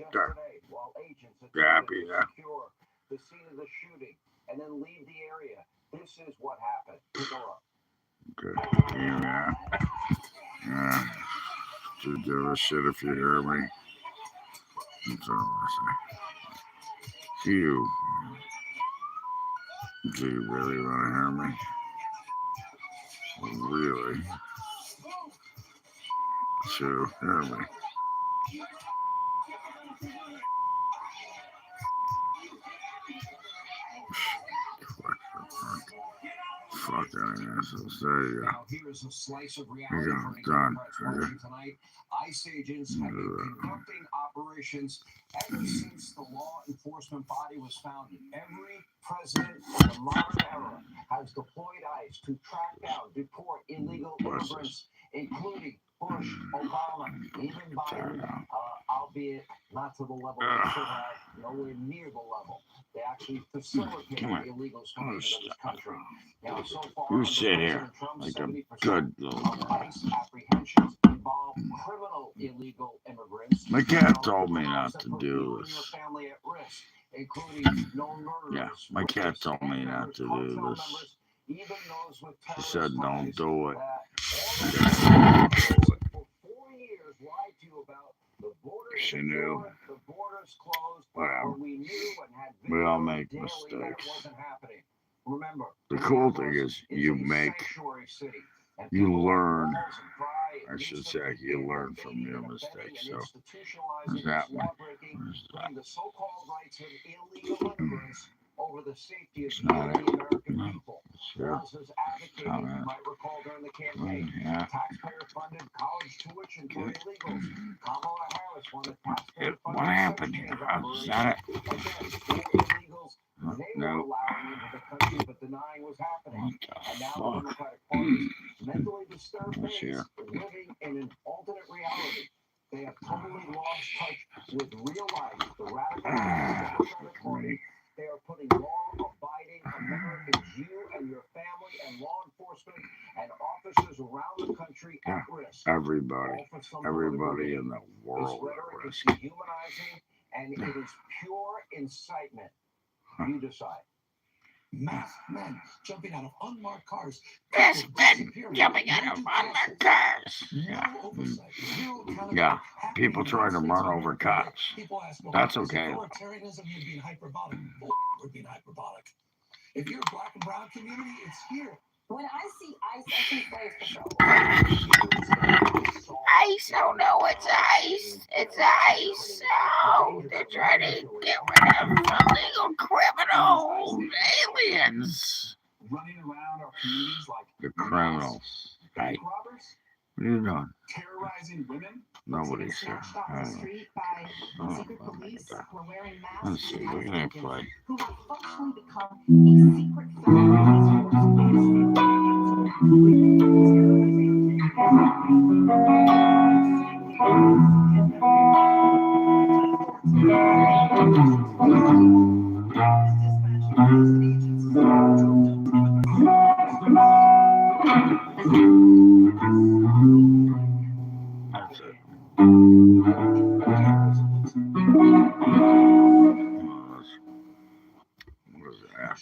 yesterday while agents attempted to secure the scene of the shooting and then leave the area. This is what happened. Take a look. Okay. Yeah. Should give a shit if you hear me. That's all I say. You. Do you really want to hear me? Really? So, hear me. Fucking assholes. There you go. Now here's a slice of reality from Done. watching tonight. ICE agents have been conducting operations ever since the law enforcement body was founded. Every president in the modern era has deployed ICE to track down, deport illegal immigrants, including Bush, Obama, even Biden, albeit not to the level they should have, nowhere near the level. They actually facilitated illegals coming into this country. Now, so far, you sit here like a good little ICE apprehensions involve criminal illegal immigrants. My cat told me not to do this. Yeah, my cat told me not to do this. She said don't do it. She knew. Whatever. We all make mistakes. The cool thing is you learn, I should say, you learn from your mistakes. So, there's that one. There's that. Over the safety of the American people. Sure. You might recall during the campaign, taxpayer-funded college tuition for illegals. Kamala Harris won the taxpayer-funded. What happened here? Is that it? Illegals, they were allowing into the country, but denying was happening. And now the Democratic Party's mentally disturbed base is living in an alternate reality. They have totally lost touch with real life. The radical Democratic Party. They are putting law-abiding Americans, you and your family, and law enforcement and officers around the country at risk. Everybody in the world at risk. It's dehumanizing, and it is pure incitement. You decide. Masked men jumping out of unmarked cars. Masked men jumping out of unmarked cars. Yeah. People trying to run over cops. That's okay. Authoritarianism would be hyperbolic. Would be hyperbolic. If you're a black and brown community, it's here. When I see ICE, I think ICE, oh no, it's ICE. It's ICE. Oh, they're trying to get rid of illegal criminals, aliens. Running around our communities like the criminals. Right. What are you doing? Terrorizing women. Nobody's here. Let's see. We're gonna play. Who have functionally become a secret That's it. What is that?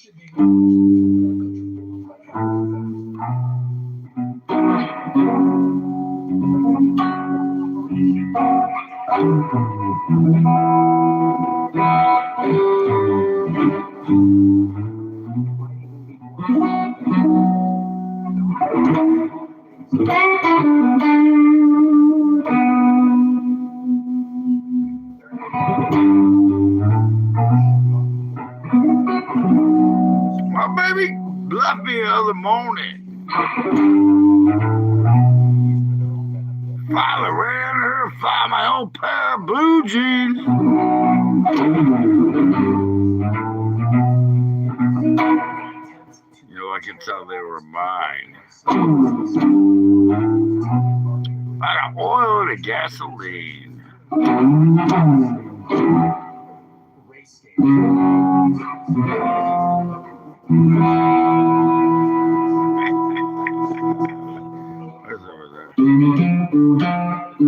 My baby left me the other morning. Finally ran her, find my old pair of blue jeans. You know, I could tell they were mine. Out of oil to gasoline. Where's over there? You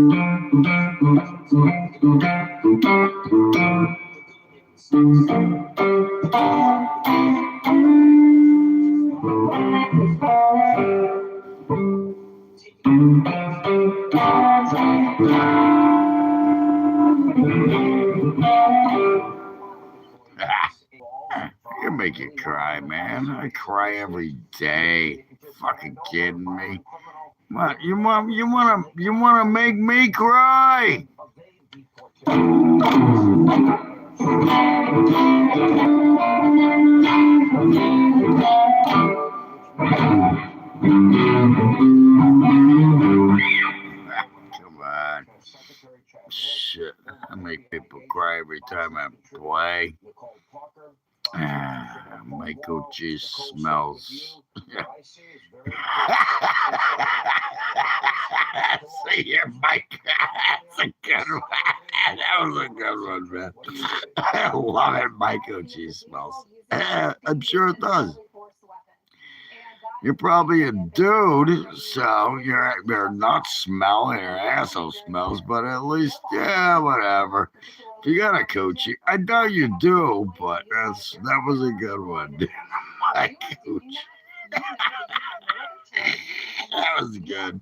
make you cry, man. I cry every day. Fucking kidding me? What you wanna make me cry? Come on. Shit. I make people cry every time I play. Michael G smells. See you, Mike. That's a good one. That was a good one, man. I love it, Michael G smells. I'm sure it does. You're probably a dude, so your nuts smell and your asshole smells, but at least, yeah, whatever. If you got a coochie, I doubt you do, but that was a good one. My coochie. That was good.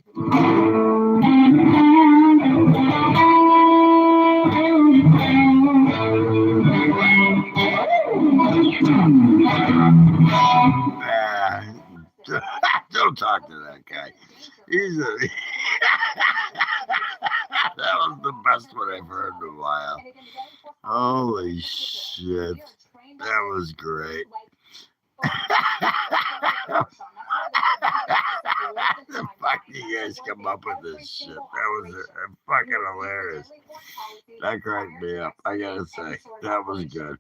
Don't talk to that guy. He's a. That was the best one I've heard in a while. Holy shit. That was great. The fuck you guys come up with this shit? That was fucking hilarious. That cracked me up. I gotta say, that was good.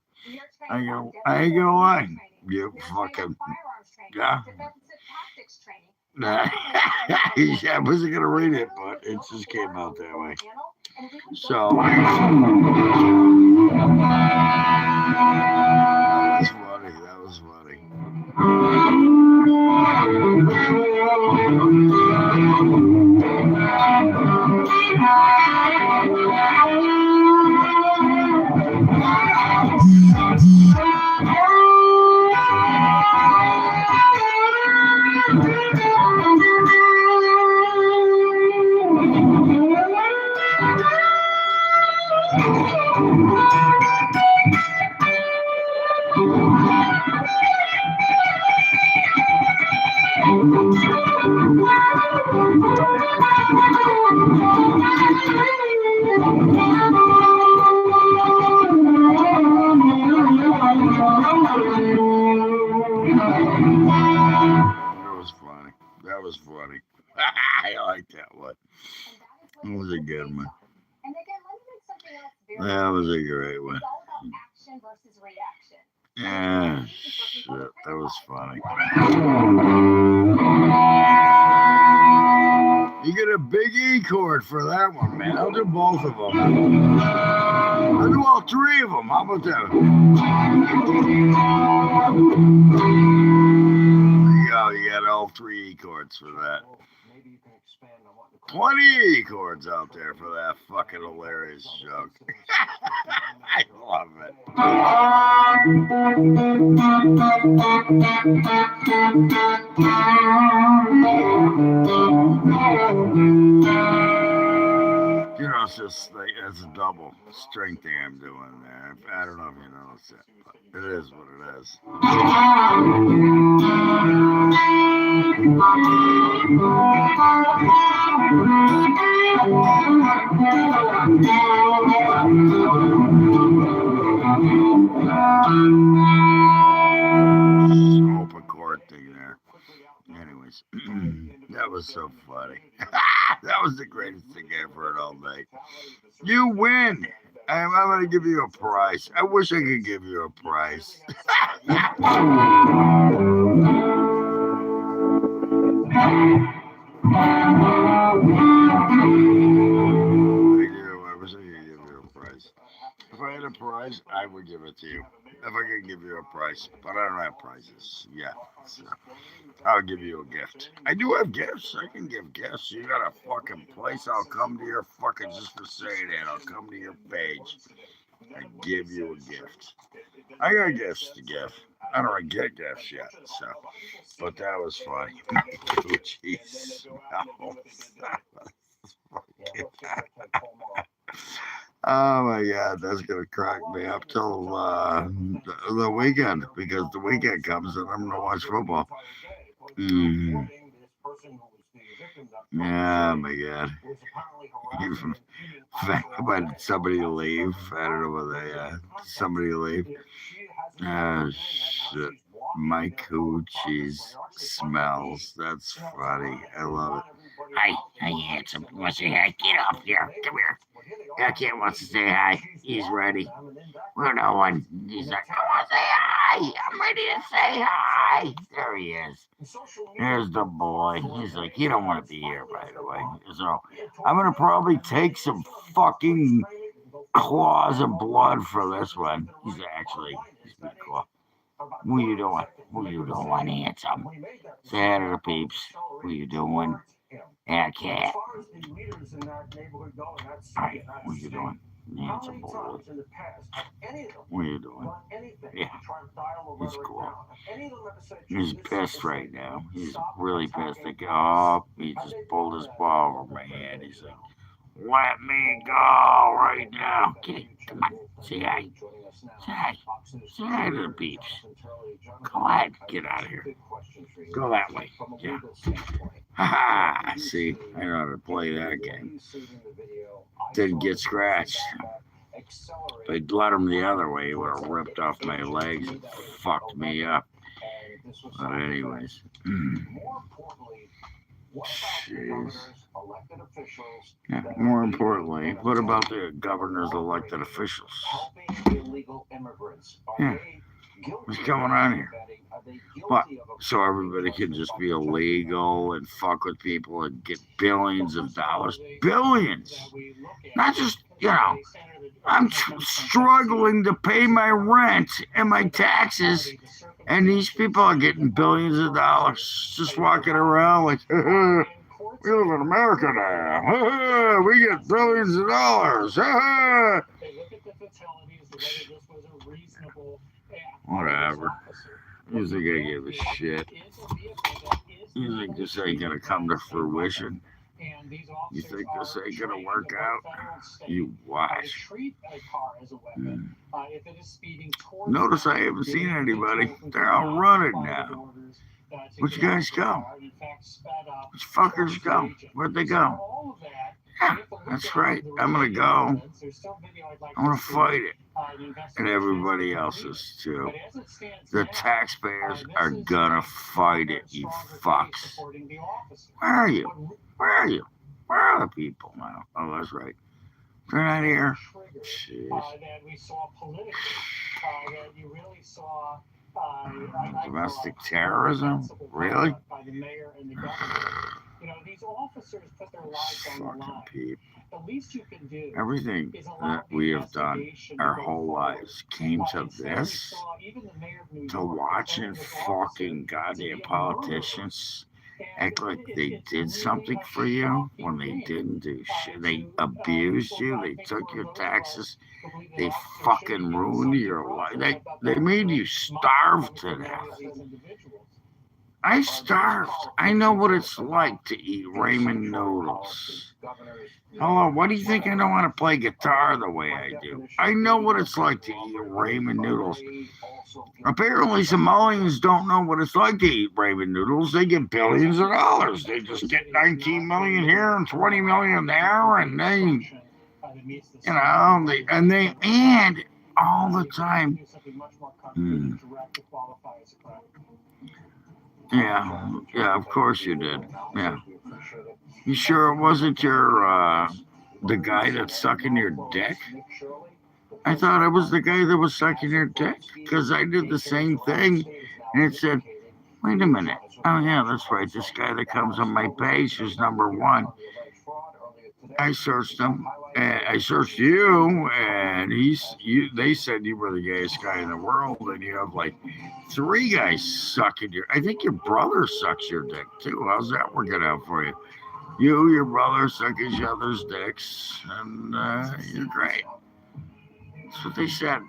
I ain't gonna lie. You fucking yeah. Nah. I wasn't gonna read it, but it just came out that way. So that was funny. That was funny. I like that one. That was a good one. That was a great one. Yeah, shit, that was funny. You get a big E chord for that one, man. I'll do both of them. I'll do all three of them. How about that? You got all three E chords for that. 20 E chords out there for that fucking hilarious joke. I love it. You know, it's just like it's a double string thing I'm doing there. I don't know if you noticed it, but it is what it is. Open chord thing there. Anyways, that was so funny. That was the greatest thing I've heard all night. You win. I'm going to give you a prize. I wish I could give you a prize. I wish I could give you a prize. If I had a prize, I would give it to you. If I could give you a prize, but I don't have prizes yet. So I'll give you a gift. I do have gifts. I can give gifts. You got a fucking place, I'll come to your fucking, just for saying that, I'll come to your page and give you a gift. I got gifts to give. I don't get gifts yet, so. But that was funny. Oh, jeez. Oh my God, that's gonna crack me up till the weekend, because the weekend comes and I'm gonna watch football. Yeah, my God. Even when somebody leave, I don't know whether they somebody leave. Shit. My coochies smells. That's funny. I love it. Hi, handsome. You want to say hi? Get up here. Come here. That kid wants to say hi. He's ready. We're no one. He's like, come on, say hi. I'm ready to say hi. There he is. There's the boy. He's like, you don't want to be here, by the way. So I'm going to probably take some fucking claws of blood for this one. He's pretty cool. What you doing? What you doing, handsome? Say hi to the peeps. What you doing? Yeah, cat. Alright, what you doing? Handsome boy. What you doing? Yeah, he's cool. He's pissed right now. He's really pissed. Like, oh, he just pulled his ball over my head. He's like, let me go right now. Kitty, come on. Say hi. Say hi. Say hi to the peeps. Go ahead. Get out of here. Go that way. Yeah. Haha. See, I know how to play that game. Didn't get scratched. If I'd let him the other way, he would have ripped off my legs and fucked me up. But anyways. Jeez. Yeah, more importantly, what about the governor's elected officials? Yeah. What's going on here? What? So everybody can just be illegal and fuck with people and get billions of dollars? Billions! Not just, I'm struggling to pay my rent and my taxes, and these people are getting billions of dollars just walking around like, we live in America now. We get billions of dollars. Whatever. You think I give a shit? You think this ain't gonna come to fruition? You think this ain't gonna work out? You watch. Notice I haven't seen anybody. They're all running now. Where'd you guys go? Which fuckers go? Where'd they go? Yeah, that's right. I'm gonna go. I'm gonna fight it. And everybody else is too. The taxpayers are gonna fight it, you fucks. Where are you? Where are you? Where are the people now? Oh, that's right. They're not here. Jeez. Domestic terrorism? Really? Fucking people. Everything that we have done our whole lives came to this? To watching fucking goddamn politicians act like they did something for you when they didn't do shit. They abused you. They took your taxes. They fucking ruined your life. They made you starve to death. I starved. I know what it's like to eat ramen noodles. Hello, what do you think I know how to play guitar the way I do? I know what it's like to eat ramen noodles. Apparently, Somalians don't know what it's like to eat ramen noodles. They get billions of dollars. They just get 19 million here and 20 million there, and they, and all the time. Yeah, of course you did. Yeah. You sure it wasn't the guy that's sucking your dick? I thought it was the guy that was sucking your dick, because I did the same thing, and it said, wait a minute. Oh, yeah, that's right. This guy that comes on my page is number one. I searched him, And I searched you, and they said you were the gayest guy in the world, and you have like 3 guys sucking your. I think your brother sucks your dick too. How's that working out for you? You, your brother suck each other's dicks, and you're great. That's what they said.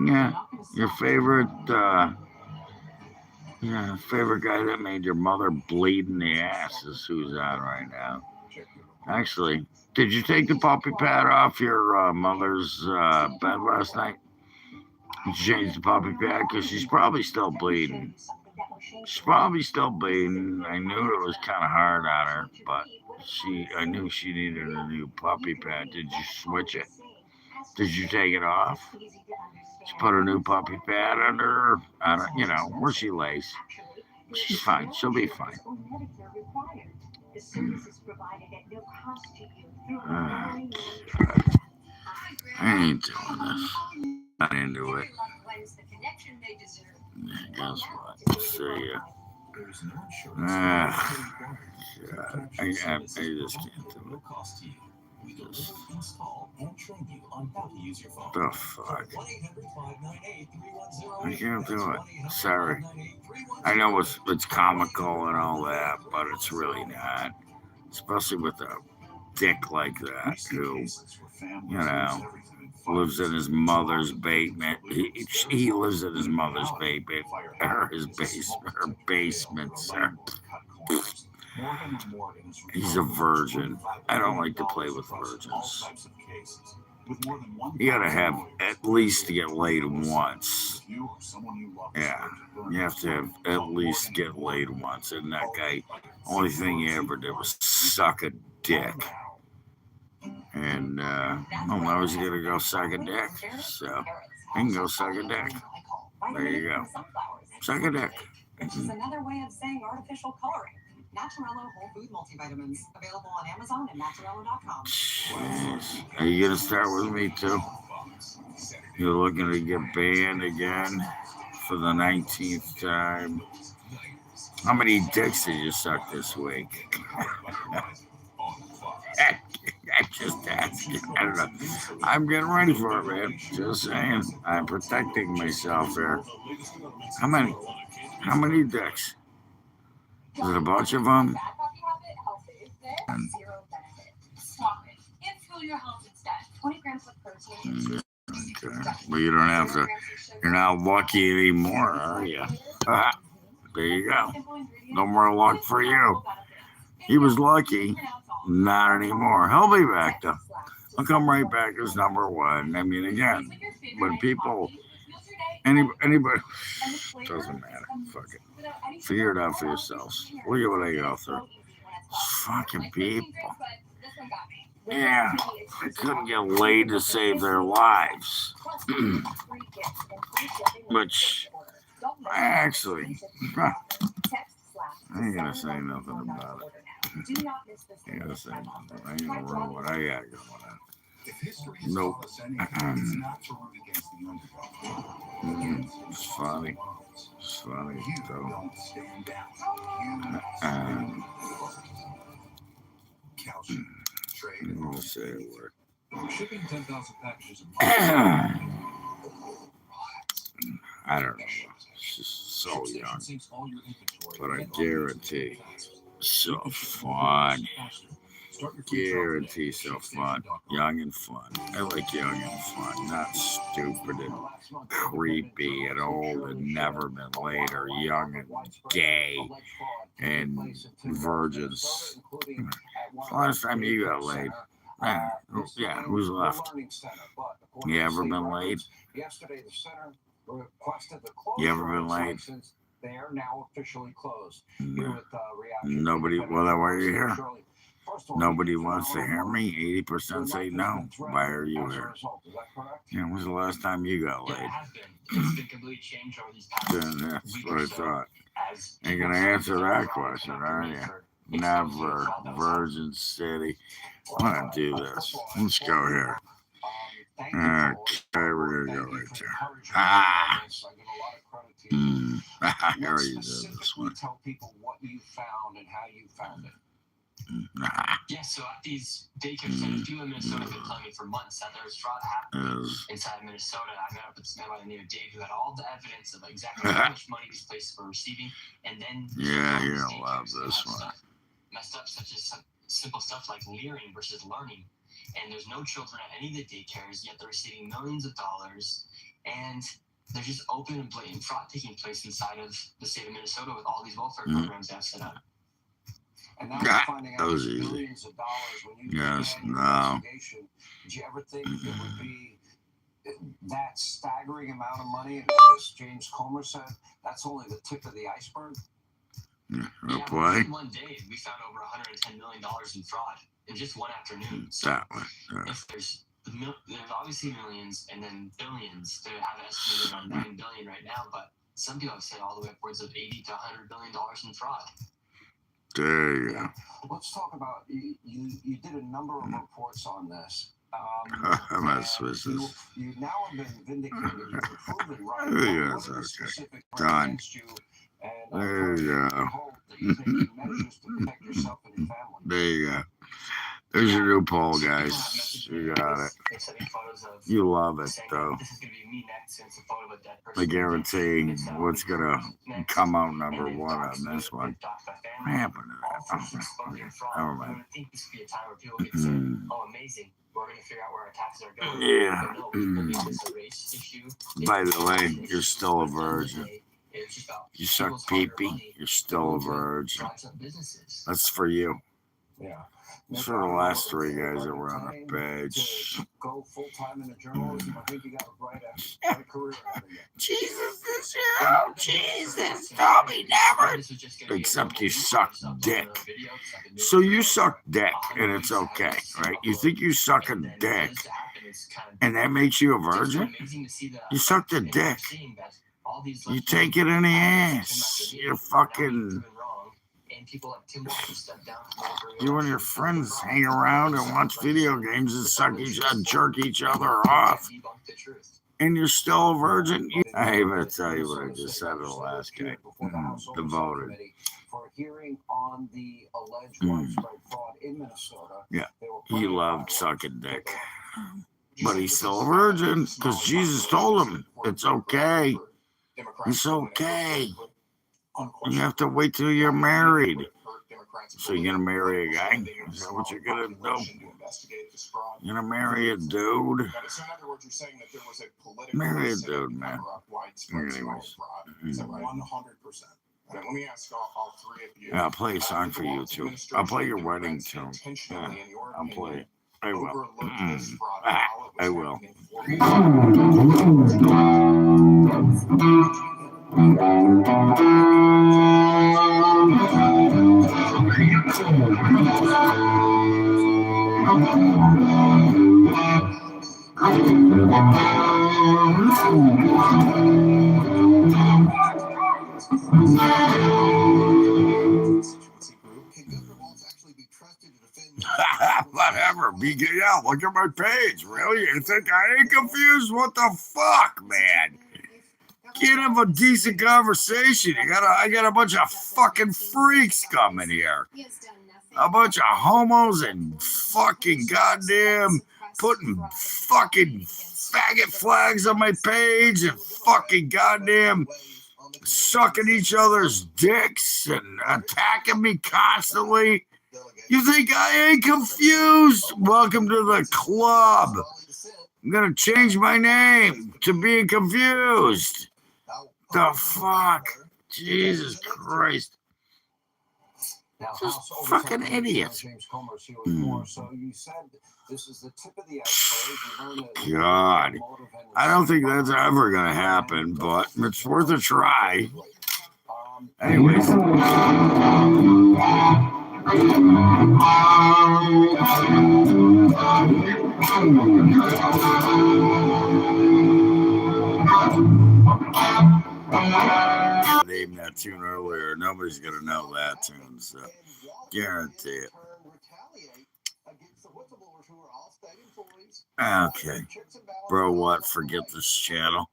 Yeah, your favorite favorite guy that made your mother bleed in the ass is who's on right now. Actually, did you take the puppy pad off your mother's bed last night? Did you change the puppy pad? Because she's probably still bleeding. She's probably still bleeding. I knew it was kind of hard on her, but I knew she needed a new puppy pad. Did you switch it? Did you take it off? She put a new puppy pad under her, where she lays. She's fine. She'll be fine. I ain't doing this. Not into it. Guess what? See ya. God. I just can't do it. The fuck? I can't do it. Sorry. I know it's comical and all that, but it's really not. Especially with a dick like that who, lives in his mother's basement. He lives in his mother's basement, or her basement, sir. He's a virgin. I don't like to play with virgins. You gotta have at least to get laid once. Yeah, you have to have at least get laid once. And that guy, only thing he ever did was suck a dick. And now he's gonna go suck a dick. So he can go suck a dick. There you go. Suck a dick. Which is another way of saying artificial coloring. Naturello Whole Food Multivitamins, available on Amazon and naturello.com. Jeez. Are you gonna start with me too? You're looking to get banned again for the 19th time. How many dicks did you suck this week? I just asking. I don't know. I'm getting ready for it, man. Just saying. I'm protecting myself here. How many dicks? Is it a bunch of them? Okay. Well, you don't have to. You're not lucky anymore, are you? There you go. No more luck for you. He was lucky. Not anymore. He'll be back, though. I'll come right back as number 1. I mean, again, when people, anybody, doesn't matter. Fuck it. Figure it out for yourselves. Look at what I go through. Fucking people. Yeah, I couldn't get laid to save their lives. Which, I actually, I ain't gonna say nothing about it. I ain't gonna say nothing. I ain't gonna ruin what I got going on. Nope. It's funny. It's funny, though. I'm gonna say a word. I don't know. She's so young. But I guarantee, so fun. Guarantee so fun. Young and fun. I like young and fun. Not stupid and creepy and old and never been laid, or young and gay and virgins. Last time you got laid. Yeah, who's left? You ever been laid? You ever been laid? They are now officially closed. Nobody. Well, then why are you here? Nobody wants to hear me. 80% say no. Why are you here? Yeah, when was the last time you got laid? That's what I thought. Ain't gonna answer that question, are you? Never. Virgin City. I'm gonna do this. Let's go here. Okay, we're gonna go right there. to you. I Now, already did this specifically one. tell people what you found and how you found it. Yeah, so at these daycare centers, people in Minnesota have been telling me for months that there was fraud happening inside Minnesota. I met up with this man by the name of Dave who had all the evidence of exactly how much money these places were receiving, and then Yeah, you're gonna love this one. stuff messed up, such as simple stuff like leering versus learning. And there's no children at any of the daycares, yet they're receiving millions of dollars, and there's just open and blatant fraud taking place inside of the state of Minnesota with all these welfare programs they have set up. And now we're finding out was easy. millions of dollars when you Yes, began your no. investigation. Did you ever think it would be that staggering amount of money? And as James Comer said, that's only the tip of the iceberg. Real play. In one day, we found over $110 million in fraud in just one afternoon. So That one. if there's obviously millions and then billions. They have estimated on $9 billion right now, but some people have said all the way upwards of $80 to $100 billion in fraud. There you go. Let's talk about you did a number of reports on this. You now have been vindicated. You've been proven right. Yes, okay. Done. There you go. There you go. There's your new poll, guys. You got it. You love it, though. I guarantee what's going to come out number one on this one. What happened to that? Oh, never mind. Yeah. By the way, you're still a virgin. You suck pee-pee, you're still a virgin. That's for you. Yeah. It's for the last three guys that were on the page. Go full time in journalism. I think you got a bright career out of you. Jesus is you. Jesus. Tommy never. Except you suck dick. So you suck dick, and it's okay, right? You think you suck a dick, and that makes you a virgin? You suck the dick. You take it in the ass. You're fucking. You and your friends hang around and watch video games and jerk each other off. And you're still a virgin? I even tell you what I just said to the last guy. Devoted. For hearing on the alleged widespread fraud in Minnesota. Yeah, he loved sucking dick. But he's still a virgin because Jesus told him it's okay. It's okay. You have to wait till you're married. So you're going to marry a guy? Is that what you're going to do? You're going to marry a dude? Marry a dude, man. Anyways. 100%. Let me ask all three of you. Yeah, I'll play a song for you, too. I'll play your wedding tune. Yeah, I'll play it. I will. I will. Whatever. Yeah, look at my page. Really? You think I ain't confused? What the fuck, man? Can't have a decent conversation. I got a bunch of fucking freaks coming here. A bunch of homos and fucking goddamn putting fucking faggot flags on my page and fucking goddamn sucking each other's dicks and attacking me constantly. You think I ain't confused? Welcome to the club. I'm gonna change my name to being confused. The fuck? Jesus Christ. Just fucking idiots. So you said this is the tip of the iceberg. God. I don't think that's ever gonna happen, but it's worth a try. Anyways. I named that tune earlier. Nobody's gonna know that tune, so guarantee it. Okay. Bro, what? Forget this channel.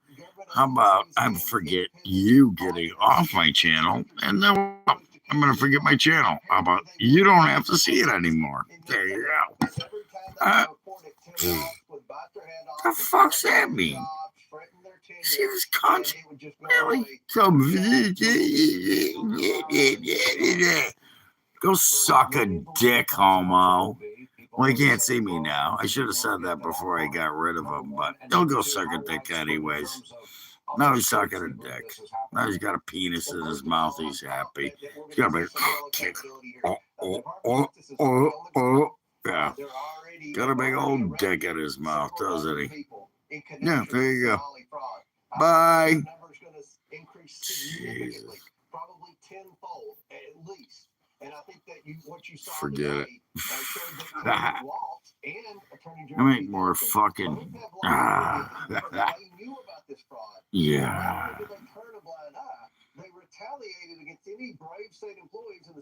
How about I forget you getting off my channel, and then I'm going to forget my channel. How about you don't have to see it anymore? There you go. The fuck's that mean? See this cunt? Really? Go suck a dick, homo. Well, he can't see me now. I should have said that before I got rid of him, but he'll go suck a dick anyways. Now he's sucking a dick. Now he's got a penis in his mouth. He's happy. He's got a big kick. Yeah. Got a big old dick in his mouth, doesn't he? Yeah, there you go. Bye. Jesus. Forget it. I make more fucking. Yeah.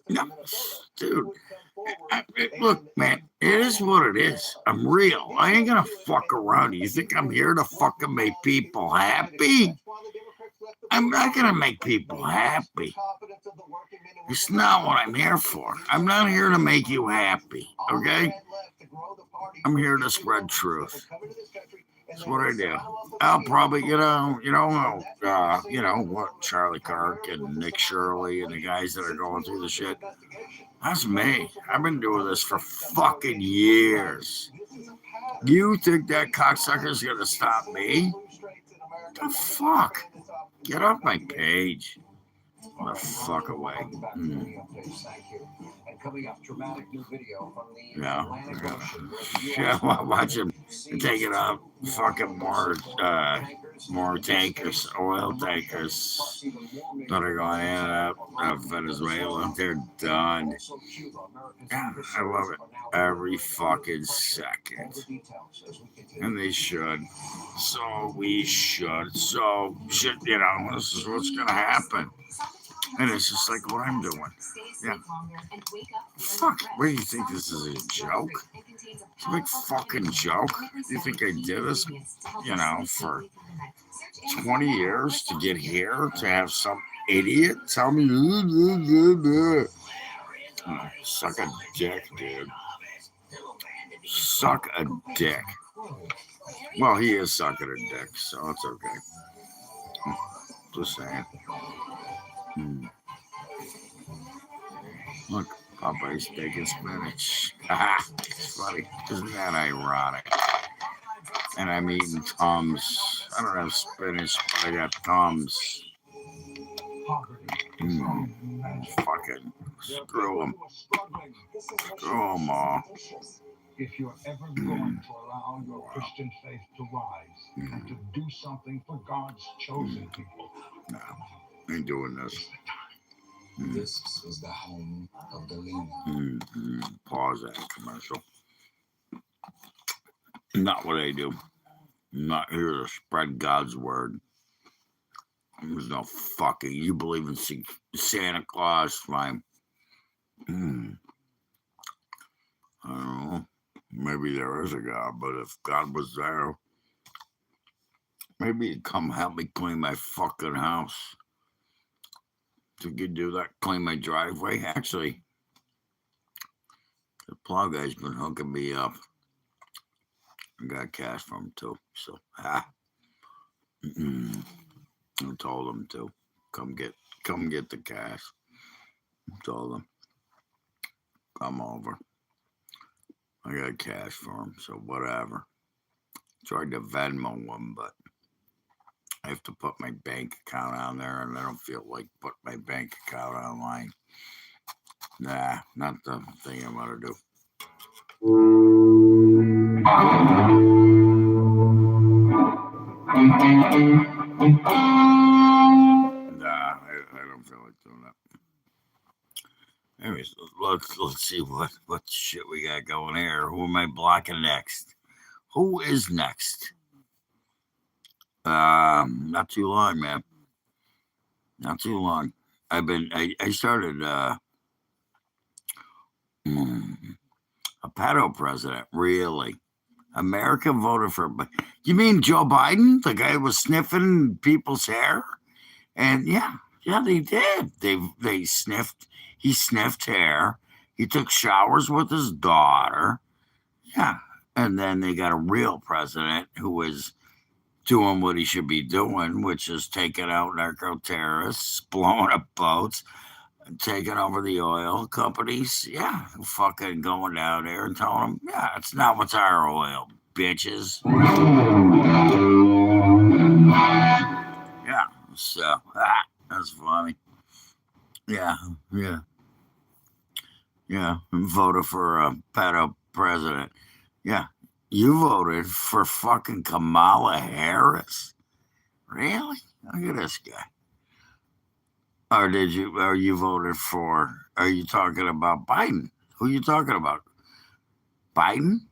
No, dude. Look, man, it is what it is. I'm real. I ain't gonna fuck around. You think I'm here to fucking make people happy? I'm not gonna make people happy. It's not what I'm here for. I'm not here to make you happy, okay? I'm here to spread truth. That's what I do. I'll probably, what Charlie Kirk and Nick Shirley and the guys that are going through the shit. That's me. I've been doing this for fucking years. You think that cocksucker's gonna stop me? The fuck? Get off my page. What the fuck away. Yeah, watch him take it up. Fucking more tankers, oil tankers that are going in and out of Venezuela. They're done. Yeah, I love it. Every fucking second. And they should. So we should. So, shit, this is what's going to happen. And it's just like what I'm doing. Yeah. Fuck. What do you think this is a joke? It's a big fucking joke. You think I did this, for 20 years to get here to have some idiot tell me, suck a dick, dude. Suck a dick. Well, he is sucking a dick, so it's okay. Just saying. Look, Popeye's steak and spinach. It's funny. Isn't that ironic? And I'm eating Tums. I don't have spinach, but I got Tums. Fucking screw them. Screw them all. If you're ever going to allow your Christian faith to rise and to do something for God's chosen people. No, ain't doing this. This is the home of the living. Pause that commercial. Not what I do. I'm not here to spread God's word. There's no fucking. You believe in Santa Claus? Fine. I don't know. Maybe there is a God, but if God was there, maybe he'd come help me clean my fucking house. So you could do that, clean my driveway. Actually, the plow guy's been hooking me up. I got cash from him too. So, I told him to come get the cash. I told him, come over. I got cash for him, so whatever. Tried to Venmo him, but I have to put my bank account on there, and I don't feel like putting my bank account online. Nah, not the thing I'm gonna do. Nah, I don't feel like doing that. Anyways, let's see what shit we got going here. Who am I blocking next? Who is next? Not too long, man. Not too long. I started a pedo president, really. America voted for. You mean Joe Biden? The guy who was sniffing people's hair? And yeah, they did. They sniffed. He sniffed hair. He took showers with his daughter. Yeah. And then they got a real president who was doing what he should be doing, which is taking out narco terrorists, blowing up boats, taking over the oil companies. Yeah. Fucking going down there and telling them, yeah, it's not what's our oil, bitches. Yeah. So that's funny. Yeah. Voted for a pedo president. Yeah. You voted for fucking Kamala Harris? Really? Look at this guy. Or you voted for, are you talking about Biden? Who are you talking about? Biden?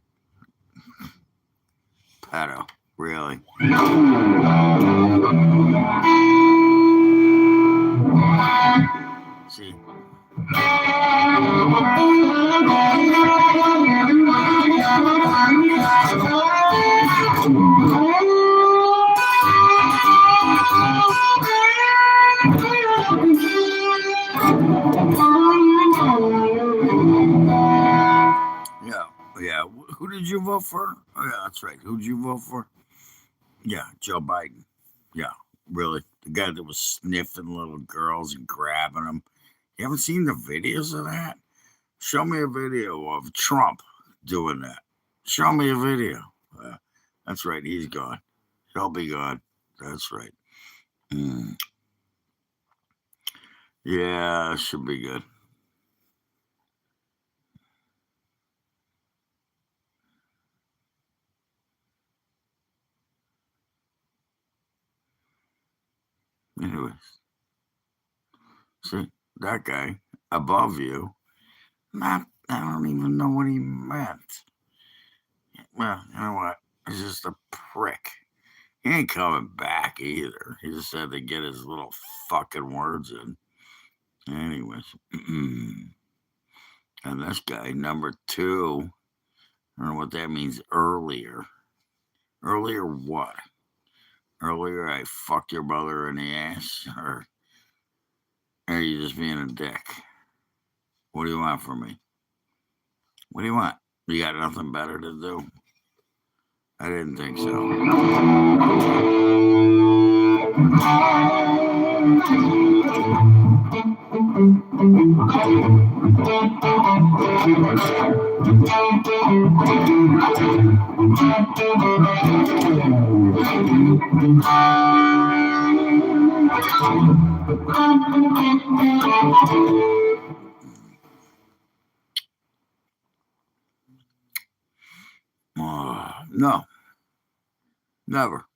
Pedo. Really? See? Yeah. Who did you vote for? Oh, yeah, that's right. Who did you vote for? Yeah, Joe Biden. Yeah, really. The guy that was sniffing little girls and grabbing them. You haven't seen the videos of that? Show me a video of Trump doing that. Show me a video. That's right. He's gone. He'll be gone. That's right. Yeah, should be good. Anyways, see, that guy above you, I don't even know what he meant. Well, you know what? He's just a prick. He ain't coming back either. He just had to get his little fucking words in. Anyways. And this guy, number 2, I don't know what that means, earlier. Earlier what? Earlier I fucked your brother in the ass? Or are you just being a dick? What do you want from me? What do you want? You got nothing better to do? I didn't think so. No. Never.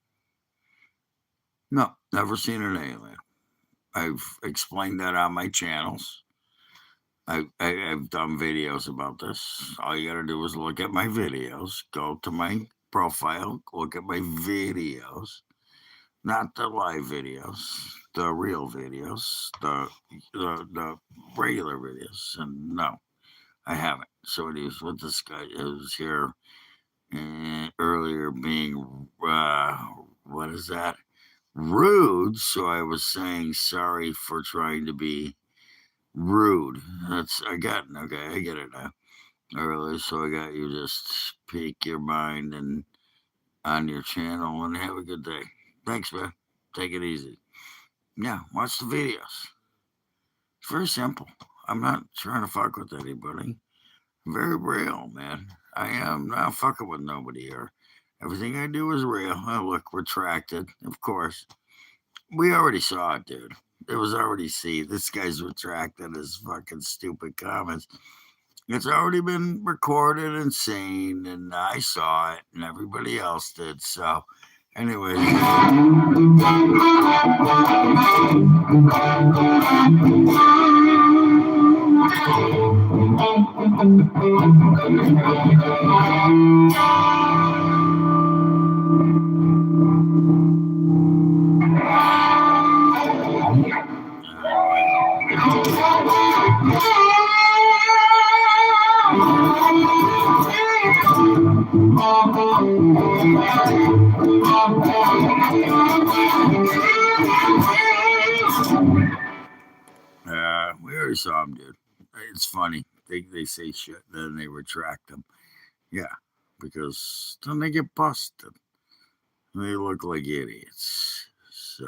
No, never seen an alien. I've explained that on my channels. I've done videos about this. All you gotta do is look at my videos. Go to my profile. Look at my videos. Not the live videos. The real videos. The regular videos. And no, I haven't. So it is with this guy. It was here earlier being what is that? Rude. So I was saying sorry for trying to be rude. I get it now. Earlier, so I got you just speak your mind and on your channel and have a good day. Thanks, man. Take it easy. Yeah, watch the videos. It's very simple. I'm not trying to fuck with anybody. Very real, man. I am not fucking with nobody here. Everything I do is real. Oh, look, retracted, of course. We already saw it, dude. It was already seen. This guy's retracted his fucking stupid comments. It's already been recorded and seen, and I saw it, and everybody else did. So, anyway. We already saw them, dude. It's funny. They say shit, then they retract them. Yeah, because then they get busted. They look like idiots. So,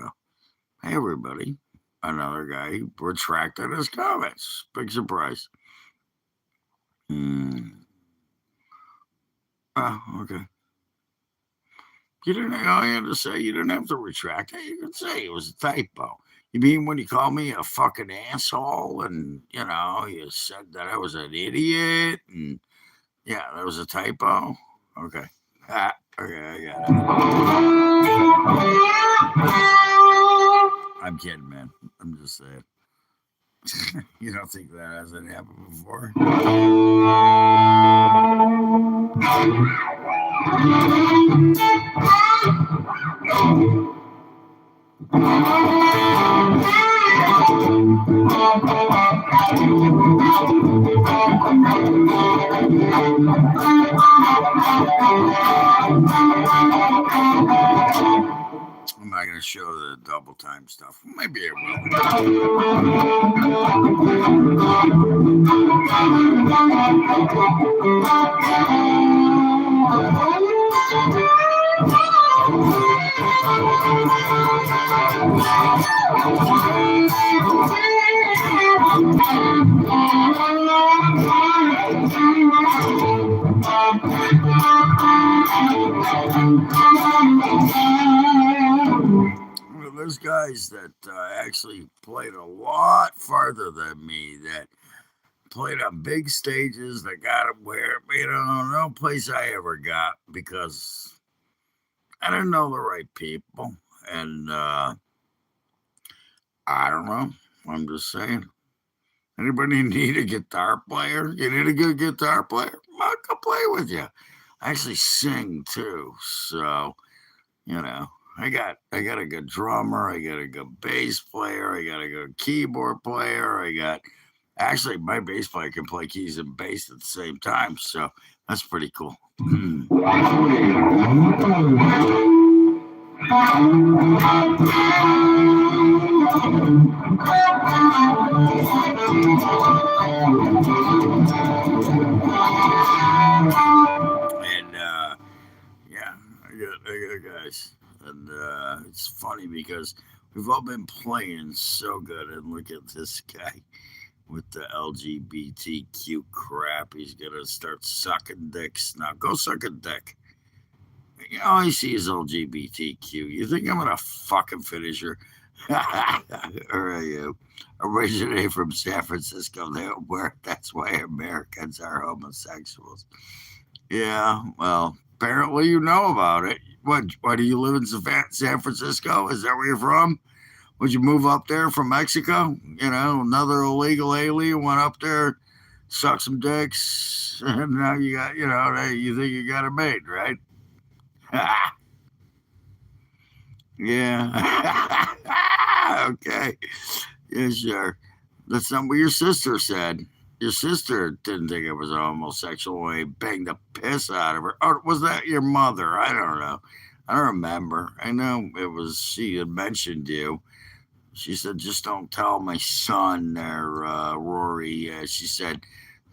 hey, everybody. Another guy retracted his comments. Big surprise. Oh, okay. You didn't. All you had to say, you didn't have to retract it. You could say it was a typo. You mean when you called me a fucking asshole, and you said that I was an idiot, and yeah, that was a typo. Okay. Okay, I got it. I'm kidding, man. I'm just saying. You don't think that hasn't happened before? I'm not going to show the double time stuff. Maybe I Well, there's guys that actually played a lot farther than me, that played on big stages, that got up where, no place I ever got, because I didn't know the right people. And I don't know. I'm just saying. Anybody need a guitar player? You need a good guitar player? I'll go play with you. I actually sing too, so I got a good drummer, I got a good bass player, I got a good keyboard player, actually my bass player can play keys and bass at the same time, so that's pretty cool. And yeah, I got guys, and it's funny because we've all been playing so good, and look at this guy with the LGBTQ crap. He's gonna start sucking dicks now. Go suck a dick. All I see is LGBTQ. You think I'm gonna fucking finish her? Or are you? Originating from San Francisco, that's why Americans are homosexuals. Yeah, well, apparently you know about it. Why do you live in San Francisco? Is that where you're from? Would you move up there from Mexico? Another illegal alien went up there, sucked some dicks, and now you got, you think you got it made, right? Yeah. Okay. Yeah, sure. That's not what your sister said. Your sister didn't think it was a homosexual when he banged the piss out of her. Or was that your mother? I don't know. I don't remember. I know it was, she had mentioned you. She said, just don't tell my son there, Rory. She said,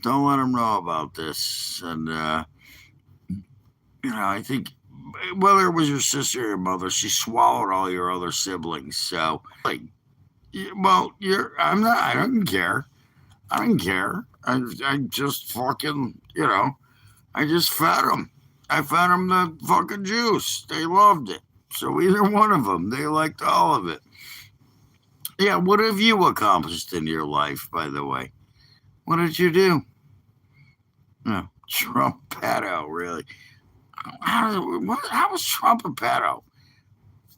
don't let him know about this. And, I think whether it was your sister or your mother, she swallowed all your other siblings. So, well, I don't care. I don't care. I just fucking, I just fed them. I fed them the fucking juice. They loved it. So either one of them, they liked all of it. Yeah, what have you accomplished in your life, by the way? What did you do? No, Trump pedo, really. How was Trump a pedo?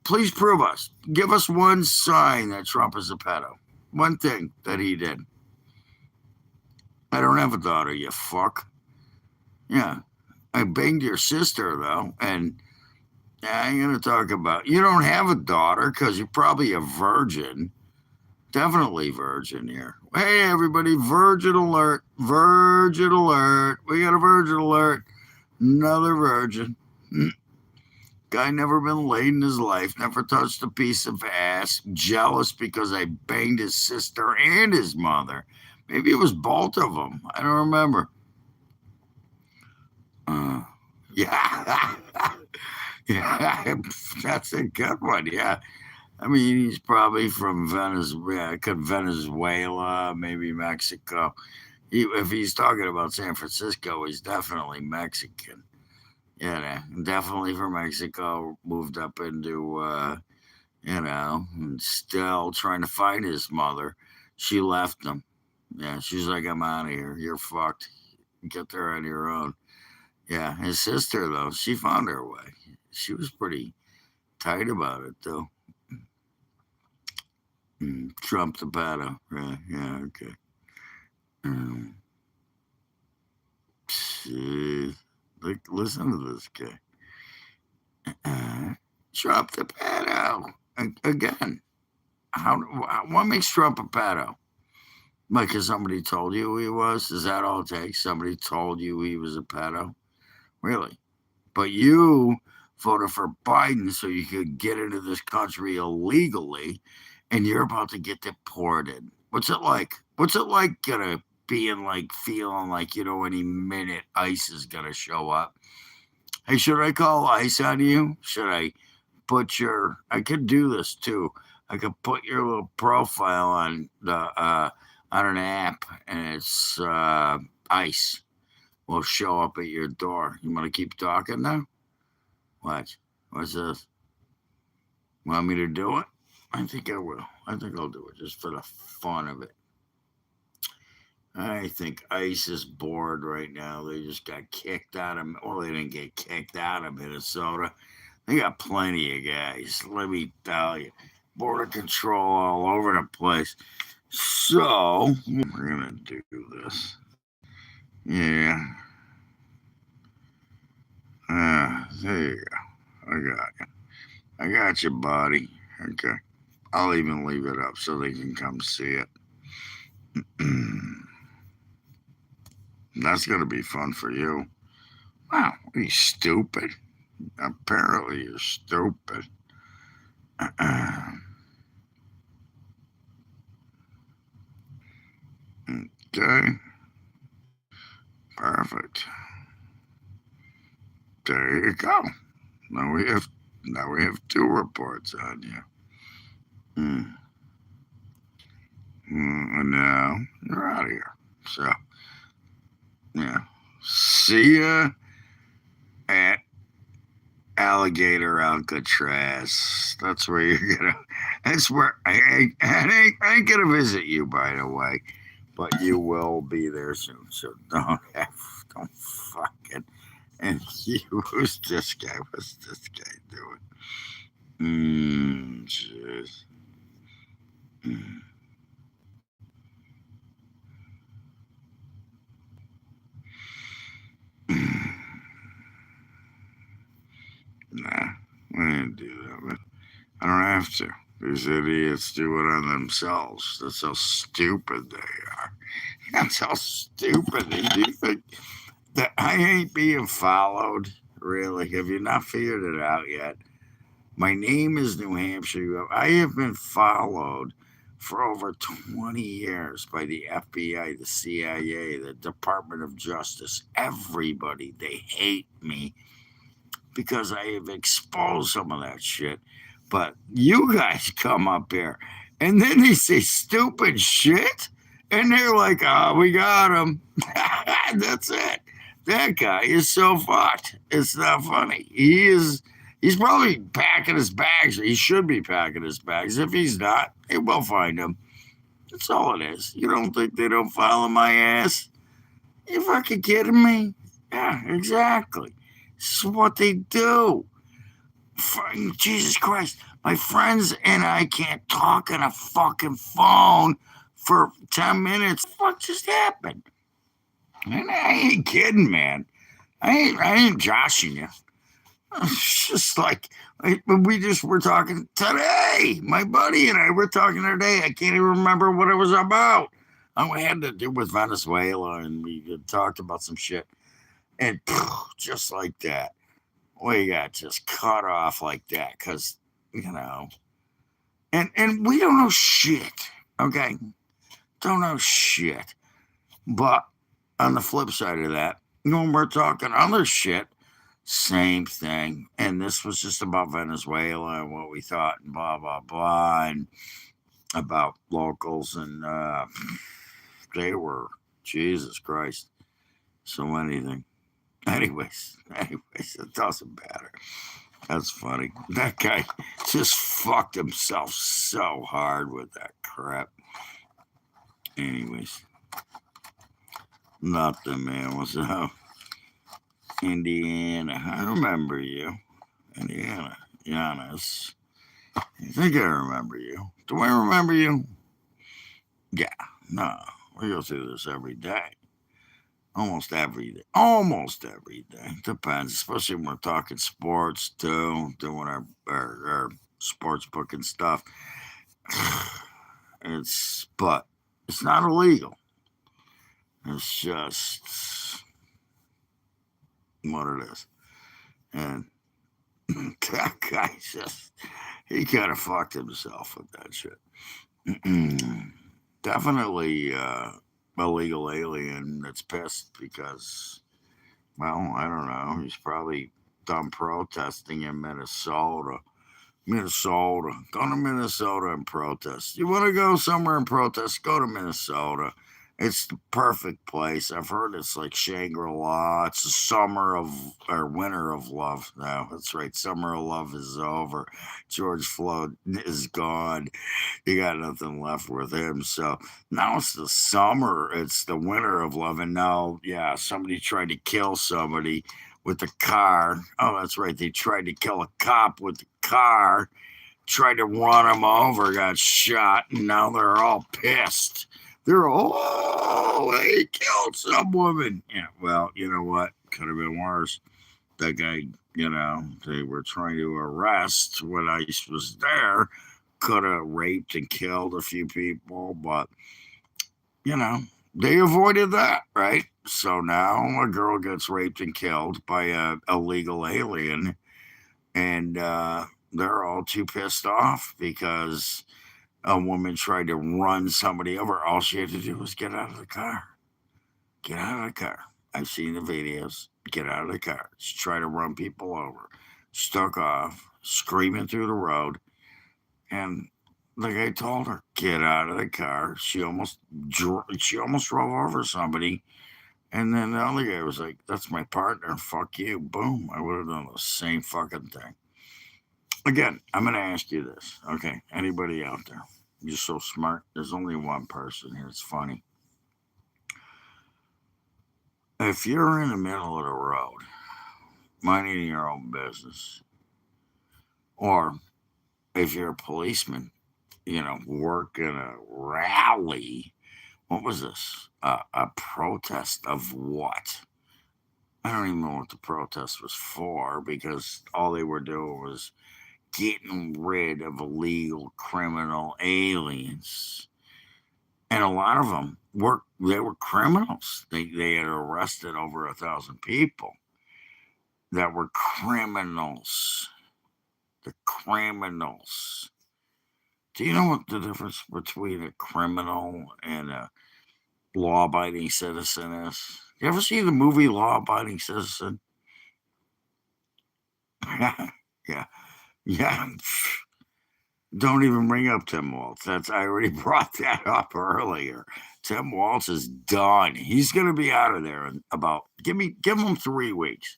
Please prove us. Give us one sign that Trump is a pedo. One thing that he did. I don't have a daughter, you fuck. Yeah. I banged your sister, though, and I'm going to talk about, you don't have a daughter because you're probably a virgin. Definitely virgin here. Hey, everybody, virgin alert. Virgin alert. We got a virgin alert. Another virgin. Guy never been laid in his life, never touched a piece of ass, jealous because I banged his sister and his mother. Maybe it was both of them. I don't remember. Yeah. Yeah, that's a good one. Yeah. I mean, he's probably from Venezuela, maybe Mexico. If he's talking about San Francisco, he's definitely Mexican. Yeah, definitely from Mexico. Moved up into, and still trying to find his mother. She left him. Yeah, she's like, I'm out of here. You're fucked. Get there on your own. Yeah, his sister, though, she found her way. She was pretty tight about it, though. Trump the pedo. Right, yeah, okay. Um, listen to this guy. Trump the pedo. Again, what makes Trump a pedo? Like, because somebody told you who he was? Is that all it takes? Somebody told you he was a pedo? Really? But you voted for Biden so you could get into this country illegally, and you're about to get deported. What's it like? What's it like feeling like, any minute ICE is gonna show up? Hey, should I call ICE on you? Should I I could do this too. I could put your little profile on an app, and it's ICE will show up at your door. You want to keep talking now? What? What's this? Want me to do it? I think I will. I think I'll do it just for the fun of it. I think ICE is bored right now. They just got kicked out of. Well, they didn't get kicked out of Minnesota. They got plenty of guys. Let me tell you, border control all over the place. So we're gonna do this. Yeah. There you go. I got you, buddy. Okay. I'll even leave it up so they can come see it. That's going to be fun for you. Wow, he's stupid. Apparently you're stupid. Okay. Perfect. There you go. Now we have 2 reports on you. And now you're out of here. So, yeah. See ya at Alligator Alcatraz. That's where you're gonna. That's where I ain't gonna visit you, by the way, but you will be there soon. So don't fucking. And who's this guy? What's this guy doing? Jeez. Nah, we didn't do that, but I don't have to. These idiots do it on themselves. That's how stupid they are. That's how stupid they do. You think that I ain't being followed? Really? Have you not figured it out yet? My name is New Hampshire. I have been followed for over 20 years by the FBI, the CIA, the Department of Justice. Everybody. They hate me because I have exposed some of that shit. But you guys come up here and then they say stupid shit and they're like, oh, we got him. That's it. That guy is so fucked. It's not funny. He's probably packing his bags. He should be packing his bags. If he's not, they will find him. That's all it is. You don't think they don't follow my ass? You fucking kidding me? Yeah, exactly. This is what they do. Jesus Christ. My friends and I can't talk on a fucking phone for 10 minutes. What just happened? And I ain't kidding, man. I ain't joshing you. It's just like we're talking today. My buddy and I were talking today. I can't even remember what it was about. We had to do with Venezuela, and we talked about some shit. And just like that, we got just cut off like that because, and we don't know shit, okay? Don't know shit. But on the flip side of that, when we're talking other shit, same thing. And this was just about Venezuela and what we thought and blah, blah, blah, and about locals. And they were, Jesus Christ, so anything. Anyways, it doesn't matter. That's funny. That guy just fucked himself so hard with that crap. Anyways, nothing, man. What's up? Indiana. I remember you. Indiana. Giannis. I think I remember you. Do I remember you? Yeah. No. We go through this every day. Almost every day. Almost every day. Depends, especially when we're talking sports too, doing our sports book and stuff. But it's not illegal. It's just what it is. And that guy he kind of fucked himself with that shit. Definitely illegal alien that's pissed because, well, I don't know. He's probably done protesting in Minnesota. Go to Minnesota and protest. You want to go somewhere and protest? Go to Minnesota. It's the perfect place. I've heard it's like Shangri-La. It's the winter of love. No, that's right. Summer of love is over. George Floyd is gone. You got nothing left with him. So now it's the summer. It's the winter of love. And now, yeah, somebody tried to kill somebody with a car. Oh, that's right. They tried to kill a cop with a car. Tried to run him over, got shot, and now they're all pissed. They're all, they killed some woman. Yeah, well, you know what? Could have been worse. That guy, they were trying to arrest when ICE was there. Could have raped and killed a few people, but, they avoided that, right? So now a girl gets raped and killed by a illegal alien, and they're all too pissed off because a woman tried to run somebody over. All she had to do was get out of the car. Get out of the car. I've seen the videos. Get out of the car. She tried to run people over. Stuck off, screaming through the road. And the guy told her, get out of the car. She almost drove over somebody. And then the other guy was like, that's my partner. Fuck you. Boom. I would have done the same fucking thing. Again, I'm going to ask you this. Okay. Anybody out there? You're so smart. There's only one person here. It's funny. If you're in the middle of the road, minding your own business, or if you're a policeman, working a rally, what was this? A protest of what? I don't even know what the protest was for because all they were doing was getting rid of illegal criminal aliens. And a lot of them were criminals. They had arrested over 1,000 people that were criminals. The criminals. Do you know what the difference between a criminal and a law-abiding citizen is? You ever see the movie Law Abiding Citizen? Yeah. Don't even bring up Tim Waltz. I already brought that up earlier. Tim Waltz is done. He's going to be out of there in about, give him 3 weeks.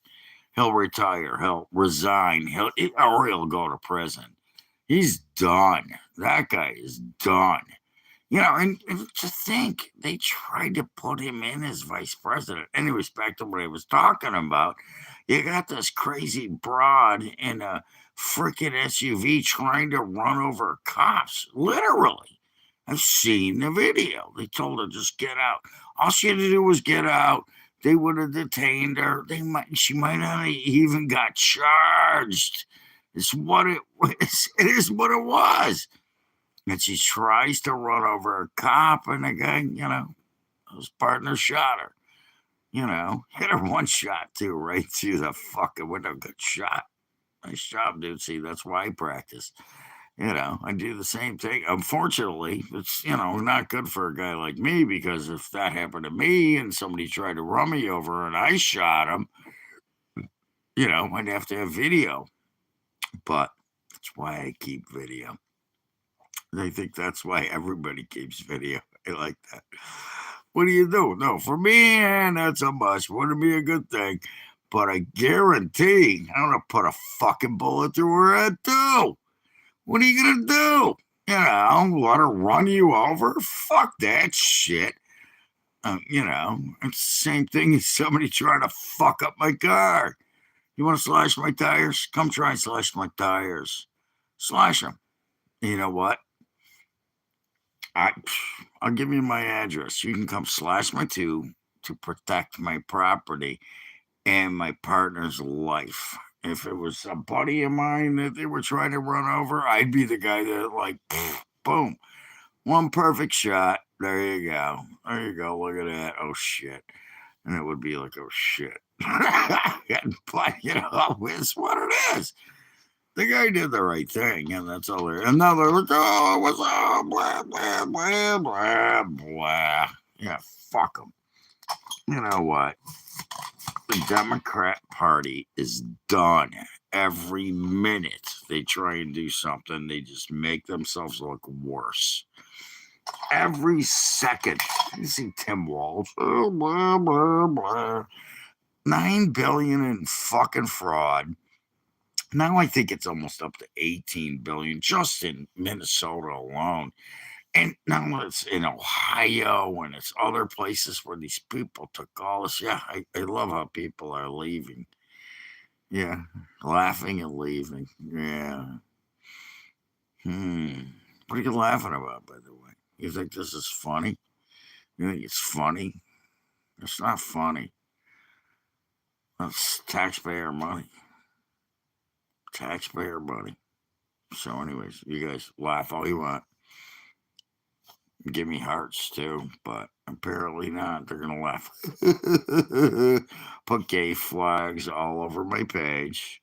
He'll retire. He'll resign. He'll go to prison. He's done. That guy is done. And to think they tried to put him in as vice president. Anyways, back to what I was talking about. You got this crazy broad in a freaking SUV trying to run over cops. Literally. I've seen the video. They told her, just get out. All she had to do was get out. They would have detained her. She might not have even got charged. It's what it was. It is what it was. And she tries to run over a cop, and the guy, his partner shot her. You know, hit her one shot too, right through the fucking window. Good shot. Nice job, dude. See, that's why I practice. You know, I do the same thing. Unfortunately, it's, you know, not good for a guy like me because if that happened to me and somebody tried to run me over and I shot him, you know, I'd have to have video. But that's why I keep video. I think that's why everybody keeps video. I like that. What do you do? No, for me, not so much. Wouldn't be a good thing. But I guarantee I'm going to put a fucking bullet through her head too. What are you going to do? You know, let her run you over? Fuck that shit. You know, it's the same thing as somebody trying to fuck up my car. You want to slash my tires? Come try and slash my tires. Slash them. You know what? I'll give you my address. You can come slash my tube to protect my property and my partner's life. If it was a buddy of mine that they were trying to run over, I'd be the guy that, like, boom, one perfect shot. There you go. There you go. Look at that. Oh, shit. And it would be like, oh, shit. But, you know, it's what it is. The guy did the right thing, and that's all there. And now they're like, oh, what's up? Blah, blah, blah, blah, blah. Yeah, fuck them. You know what? The Democrat Party is done. Every minute they try and do something, they just make themselves look worse. Every second. You see Tim Walz. Oh, blah, blah, blah. $9 billion in fucking fraud. Now I think it's almost up to 18 billion just in Minnesota alone. And now it's in Ohio and it's other places where these people took all this. Yeah, I love how people are leaving. Yeah, laughing and leaving. Yeah. What are you laughing about, by the way? You think this is funny? You think it's funny? It's not funny. That's taxpayer money. Taxpayer money. So anyways, you guys laugh all you want. Give me hearts too, but apparently not. They're gonna laugh. Put gay flags all over my page.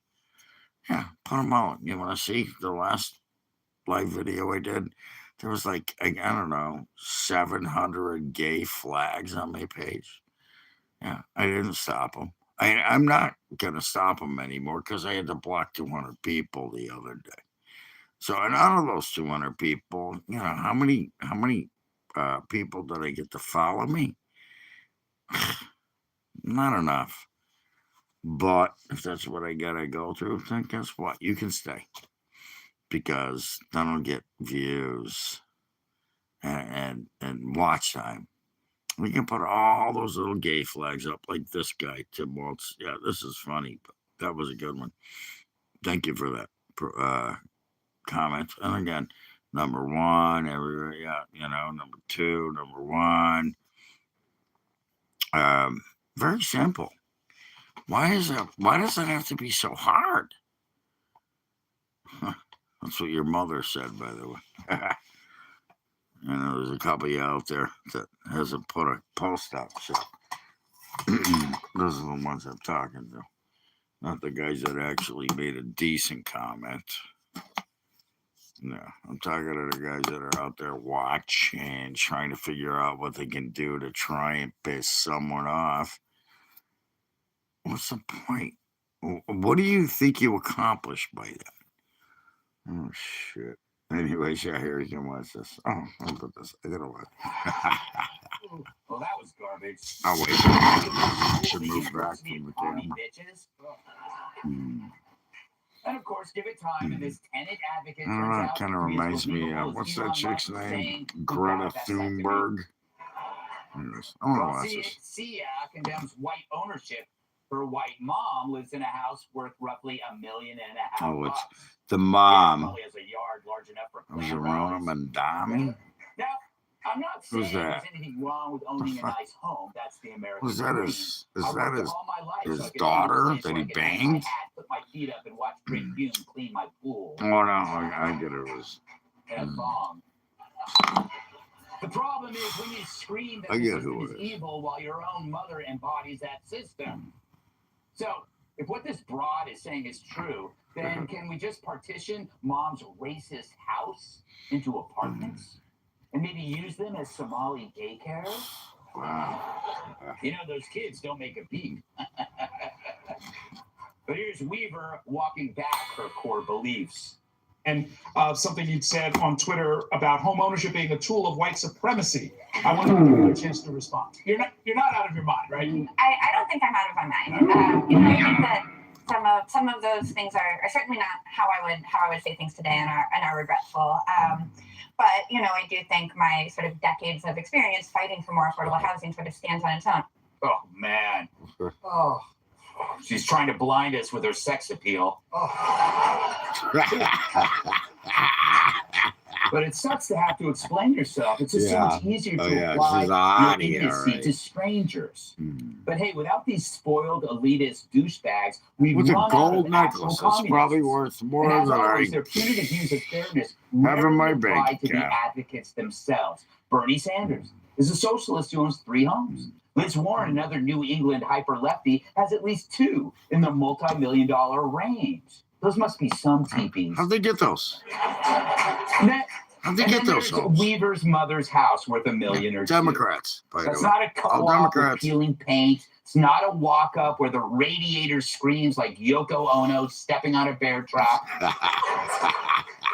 Yeah, put them out. You want to see the last live video I did? There was like, I don't know, 700 gay flags on my page. Yeah, I didn't stop them. I'm not gonna stop them anymore because I had to block 200 people the other day. So, and out of those 200 people, you know, how many people did I get to follow me? Not enough. But if that's what I gotta go through, then guess what? You can stay because then I'll get views and watch time. We can put all those little gay flags up like this guy, Tim Waltz. Yeah, this is funny, but that was a good one. Thank you for that comment. And again, number one, everywhere, yeah, you know, number two, number one. Very simple. Why does it have to be so hard? That's what your mother said, by the way. You know, there's a couple of you out there that hasn't put a post up, so those are the ones I'm talking to. Not the guys that actually made a decent comment. No, I'm talking to the guys that are out there watching, trying to figure out what they can do to try and piss someone off. What's the point? What do you think you accomplish by that? Oh, shit. Anyways, yeah, here you can watch this. Oh, I'll put this. I gotta watch. Well, that was garbage. Oh, wait. I should move back from the camera. And of course, give it time, and this tenant advocate I don't know, it kind of reminds me of, what's that chick's name? Greta Thunberg. Anyways, I want to watch this. Sia condemns white ownership. Her white mom lives in a house worth roughly $1.5 million. Oh, it's the mom. Probably has a yard large enough for Was it Rona Mandami? Now, I'm not saying Who's that? there's anything wrong with owning a nice home. That's the American Was that dream. his So daughter that he banged? Put my feet up and watch Great Hume clean my pool. Oh, no, I get it. It was... The problem is when you scream that I the get system who is it is. evil while your own mother embodies that system. So, if what this broad is saying is true, then can we just partition mom's racist house into apartments and maybe use them as Somali daycare? Wow. You know, those kids don't make a beat. But here's Weaver walking back her core beliefs. And something you'd said on Twitter about home ownership being a tool of white supremacy. I want to give you a chance to respond. You're not out of your mind, right? I don't think I'm out of my mind. I think that some of those things are certainly not how I would say things today and are regretful. But I do think my sort of decades of experience fighting for more affordable housing sort of stands on its own. Oh man. Oh. She's trying to blind us with her sex appeal. Oh. But it sucks to have to explain yourself. It's just so much easier to apply your idiocy to strangers. But hey, without these spoiled elitist douchebags, we've With a run gold out of necklace, actual it's probably communists. worth more And as than always, I their punitive views of fairness have in my rarely apply bank to the account. advocates themselves. Bernie Sanders is a socialist who ons 3 homes. Liz Warren, another New England hyper-lefty, has at least 2 in the multi-million-dollar range. Those must be some teepees. How'd they get those? How'd they And get then those there's homes? Weaver's mother's house worth $1 million or $2 million. Democrats, by the That's way. not a co-op with Democrats. peeling paint. It's not a walk-up where the radiator screams like Yoko Ono stepping on a bear trap.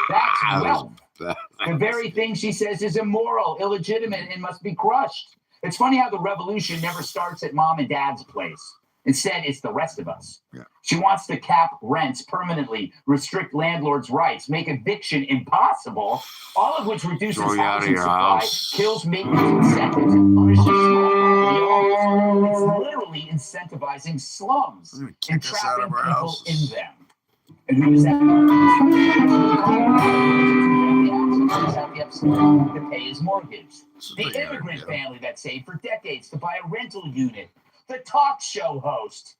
That's wealth. The very thing she says is immoral, illegitimate, and must be crushed. It's funny how the revolution never starts at mom and dad's place. Instead, it's the rest of us. Yeah. She wants to cap rents permanently, restrict landlords' rights, make eviction impossible, all of which reduces Throw you out of housing your supply, house. kills maintenance incentives, and punishes small property owners. It's literally incentivizing slums I'm gonna and kick us out trapping of our people houses. in them. And who does that to pay his mortgage? The immigrant family that saved for decades to buy a rental unit. The talk show host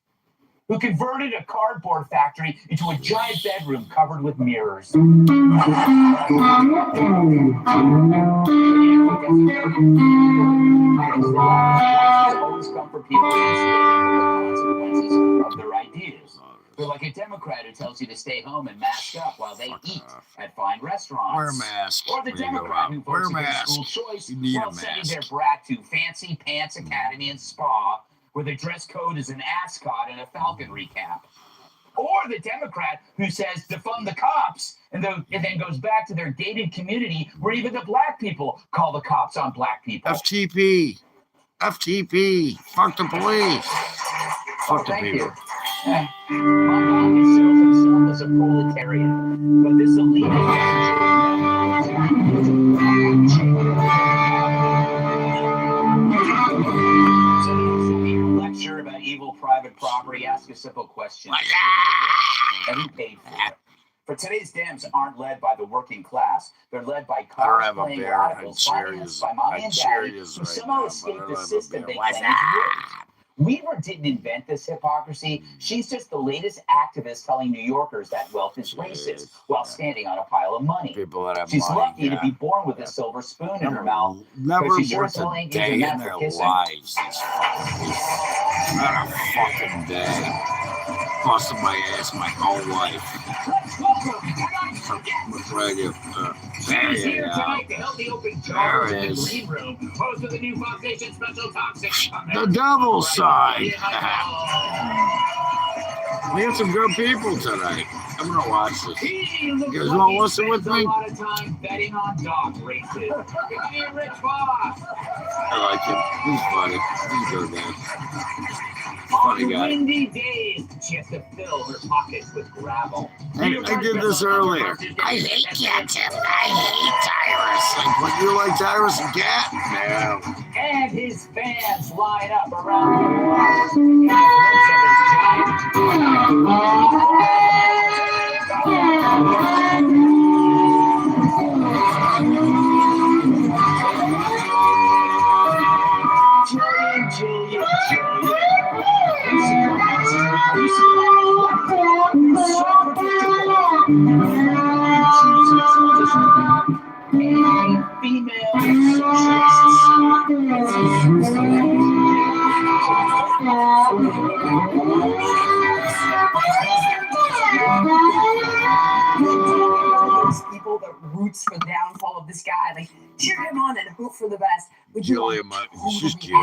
who converted a cardboard factory into a giant bedroom covered with mirrors. Always come for people insulated from the consequences of their ideas. They're like a Democrat who tells you to stay home and mask up while they eat at fine restaurants. Wear a mask. Or the when you go Democrat out. who Wear votes a against mask. school choice You need while a sending their mask. brat to Fancy Pants Academy and Spa, where the dress code is an ascot and a falconry cap. Or the Democrat who says defund the cops and then goes back to their gated community where even the black people call the cops on black people. FTP. FTP. Fuck the police. Fuck the Thank people. you. My dad sells himself as a proletarian, but this elite lecture about evil private property. Ask a simple question. Have you paid for it? For today's Dems aren't led by the working class. They're led by cosplaying radicals financed by mommy and daddy who somehow escaped the system they claim is rigged. Weaver didn't invent this hypocrisy. She's just the latest activist telling New Yorkers that wealth is racist while standing on a pile of money. People that have She's money, lucky to be born with a silver spoon in her mouth. Never But she sure worked as hell a ain't day using in that their for kissing. lives. Not a fucking day. Busted my ass my whole life. Right here. There She's you here go. tonight to help me open There jars it in the is. green room. Host of the new Fox Nation special Toxic. The devil's side. We have some good people tonight. I'm gonna watch this. You guys wanna listen with me? A lot of time betting on dog races. Give me a rich boss. I like him. He's funny. He's a good guy. On Funny guy. windy days, she has to fill her pockets with gravel. I did this earlier. I hate ketchup. I hate Tyrus. Like, what, you like Tyrus and Cat? No. And his fans line up around him. In the Julian. Female social Those people that roots for the downfall of this guy, like cheer him on and hope for the best. Would you Julia, she's cute.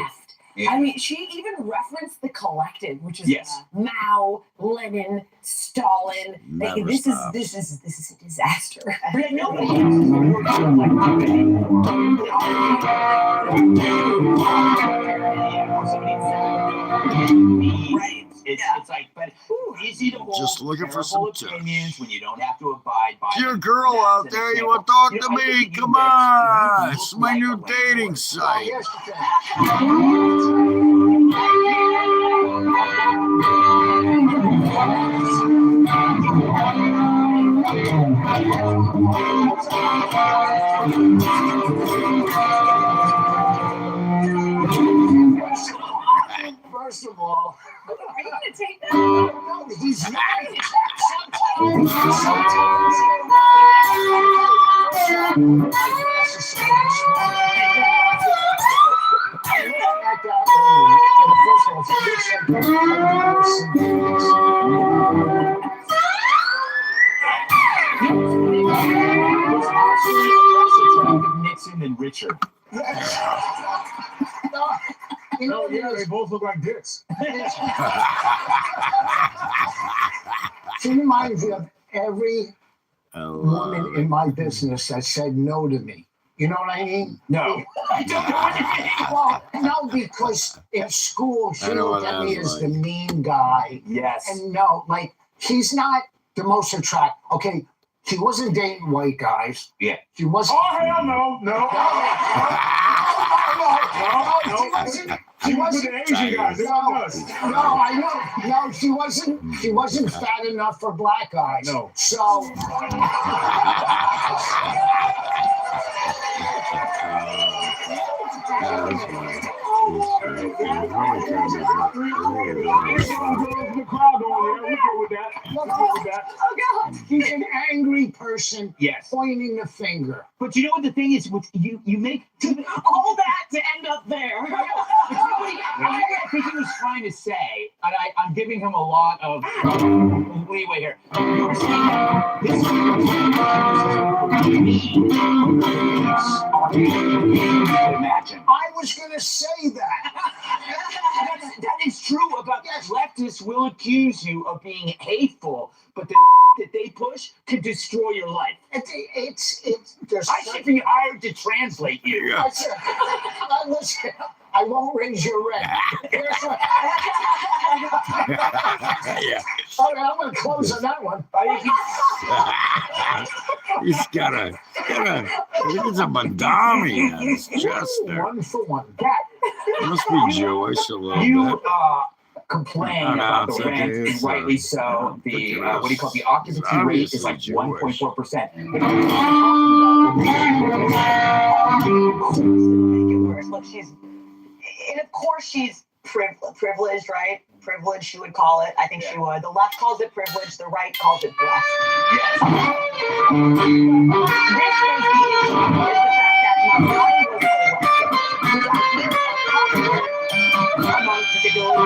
Yeah. I mean, she even referenced the collective, which is Yes. Mao, Lenin, Stalin. Never This stop. is a disaster. Yeah, nobody else is right. It's like, but easy to hold. Just looking for some opinions touch. when you don't have to abide by. If you're a them. girl That's out an there, you example. want to talk You to know, I me? think you Come mix- on. you It's look my like new a landlord. dating site. Here's the First of all, are you gonna take that? No, he's right. Nixon and Richard. You know, yeah, they both look like dicks. she reminds me of every I love woman it. in my business that said no to me. You know what I mean? No. I don't know what you mean. Well, no, because in school she I know looked what at me that's as like. the mean guy. Yes. And no, like he's not the most attractive. Okay, she wasn't dating white guys. Yeah. She wasn't. Oh, hell no. No. She wasn't. Asian guys. No, I know. No, she wasn't. She wasn't fat enough for black guys. No. So. The crowd on there. We go with that. Oh God! He's an angry person Yes. pointing the finger. But you know what the thing is? You make All that to end up there. I think he was trying to say, and I'm giving him a lot of leeway here. You were saying that this imagine. I was gonna say that. That is true about leftists will accuse you of being hateful, but the that they push could destroy your life. It's there's I should be hired to translate you. Yeah. listen, I won't raise your rent. Here's what, Yeah. all right, I'm gonna close on that one. He's got a, I think it's a Madami on his chest there. 1 for 1. Must be Jewish a little You bit. complain No, about it's the rent, okay. and rightly so. The what do you call it? The occupancy It's rate is obviously like Jewish. 1.4%. Look, she's, and of course she's privileged, right? Privilege, she would call it. I think she would. The left calls it privilege. The right calls it blessed. Yes. This is the issue. Is the fact that my was among particularly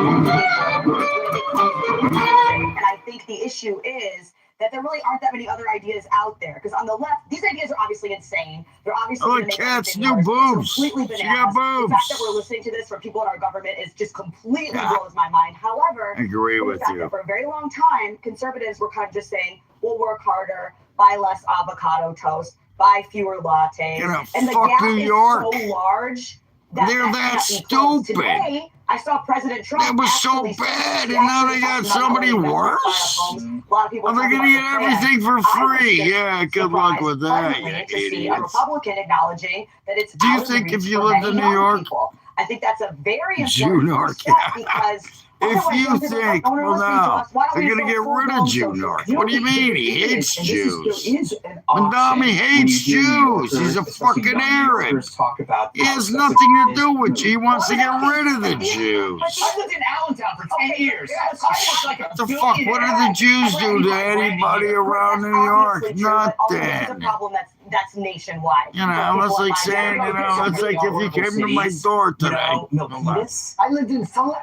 and I think the issue is that there really aren't that many other ideas out there. Because on the left, these ideas are obviously insane. They're obviously Oh, gonna make Kat's everything new worse. It's boobs. completely She bananas. got boobs. The fact that we're listening to this from people in our government is just completely Yeah. blows my mind. However, I agree the with fact you. that for a very long time, conservatives were kind of just saying, we'll work harder, buy less avocado toast, buy fewer lattes. You know, And the fuck gap New is York. so large that They're that that can't be closed. stupid. Today, I saw President Trump. That was so actually bad, say- and now actually they got talking about somebody how investment worse? homes, a lot of people Are they talking gonna about get the plan. everything for I was free? just Yeah, good luck surprised with that, pleasantly you to see a idiots. Republican acknowledging that it's Do you out of think if reach you for lived many in New young York- people. I think that's a very June important York, first step yeah. because If otherwise you young people are think, going to well, listen to now, us. Why don't they're we gonna just get go rid of full-blown June socialism? York. What do you mean? He hates Jews. Madami hates Jews. He's a fucking Arab. Talk about He has nothing to do with you. He wants to get rid of the Jews. I lived in Allentown for 10 years. I was like a What the fuck? What did the Jews do to anybody around New York? Obviously true, but also this is a Nothing. problem that's that's nationwide. You know, that's like saying, you know, it's like if you came to my door today. Milpitas. I lived in Phillipsburg,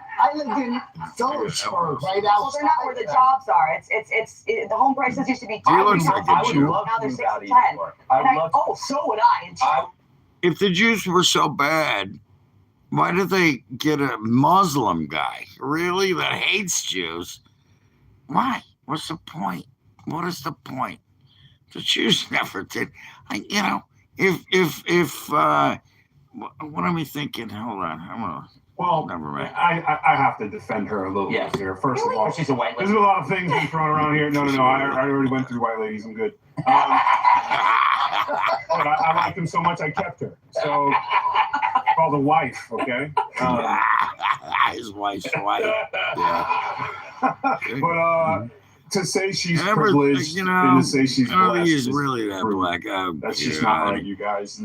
right outside. Well, they're not where the jobs are. It's the home prices used to be He $2. looks like a Jew. Now they're 6 to 10. Oh, so would I. If the Jews were so bad, why did they get a Muslim guy, really, that hates Jews? Why? What's the point? What is the point? The Jews never did. You know, what am I thinking? Hold on. Well, never mind. I have to defend her a little bit here. First of all, She's a white there's lady. a lot of things being thrown around here. No. I already went through white ladies. I'm good. But I liked them so much I kept her. So called a wife, okay? His wife's white. Yeah. But to say she's privileged you know, and to say she's I don't blessed think he's is really that true. black. That's just not right, you guys.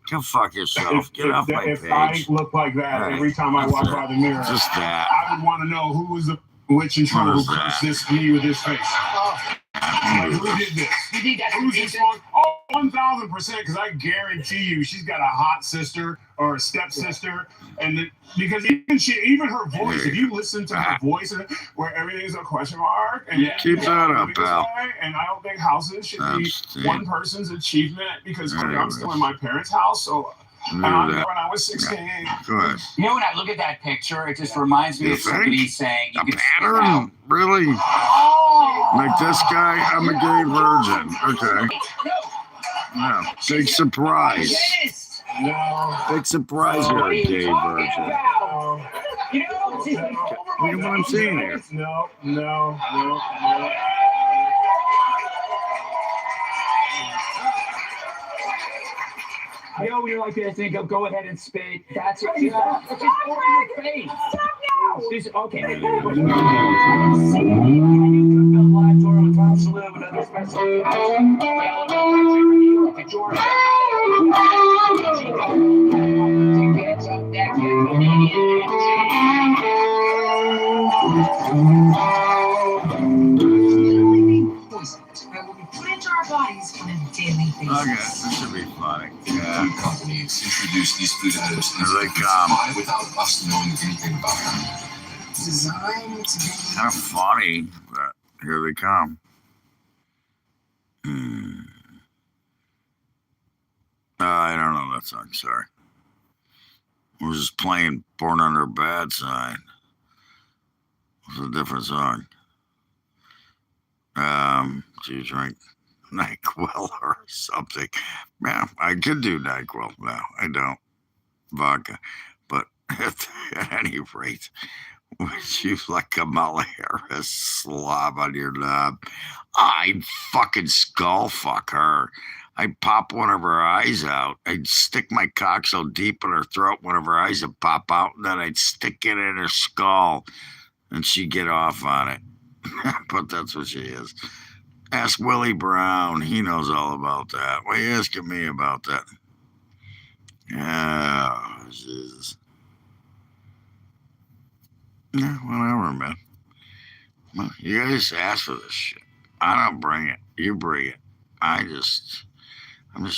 Go fuck yourself. Get off my If page. I look like that every time I walk by the mirror, Just that. I would want to know who was the witch in trouble who cursed this me with this face. Like, who did this? Who's this one? Oh, 1,000%, because I guarantee you she's got a hot sister or a stepsister. And because even her voice, if you listen to her voice where everything's a question mark, and Keep that up, pal. And I don't think houses should be one person's achievement because I'm still in my parents' house. So when I was 16. Go ahead. You know, when I look at that picture, it just reminds me of somebody saying, a pattern? Really? Like this guy, I'm a gay virgin. Okay. No. Big surprise. No. Big surprise, you're a gay virgin. Look at what I'm seeing here. No. I know you're like that thing. Go ahead and spit. That's it. She's over your face. She's okay. Put into our bodies on a daily basis. Okay, this should be funny. Yeah. Companies introduce these food additives Here they come. without us knowing anything about them. Designed to be. Kind of funny, but here they come. I don't know that song, sorry. We're just playing Born Under a Bad Sign. It's a different song. Do you drink NyQuil or something? Man, I could do NyQuil. No, I don't. Vodka. But at any rate, would you like Kamala Harris slob on your knob? I'd fucking skull fuck her. I'd pop one of her eyes out. I'd stick my cock so deep in her throat, one of her eyes would pop out, and then I'd stick it in her skull, and she'd get off on it. But that's what she is. Ask Willie Brown. He knows all about that. Why are you asking me about that? Oh, Jesus. Yeah, whatever, man. Well, you guys ask for this shit. I don't bring it. You bring it. I'm just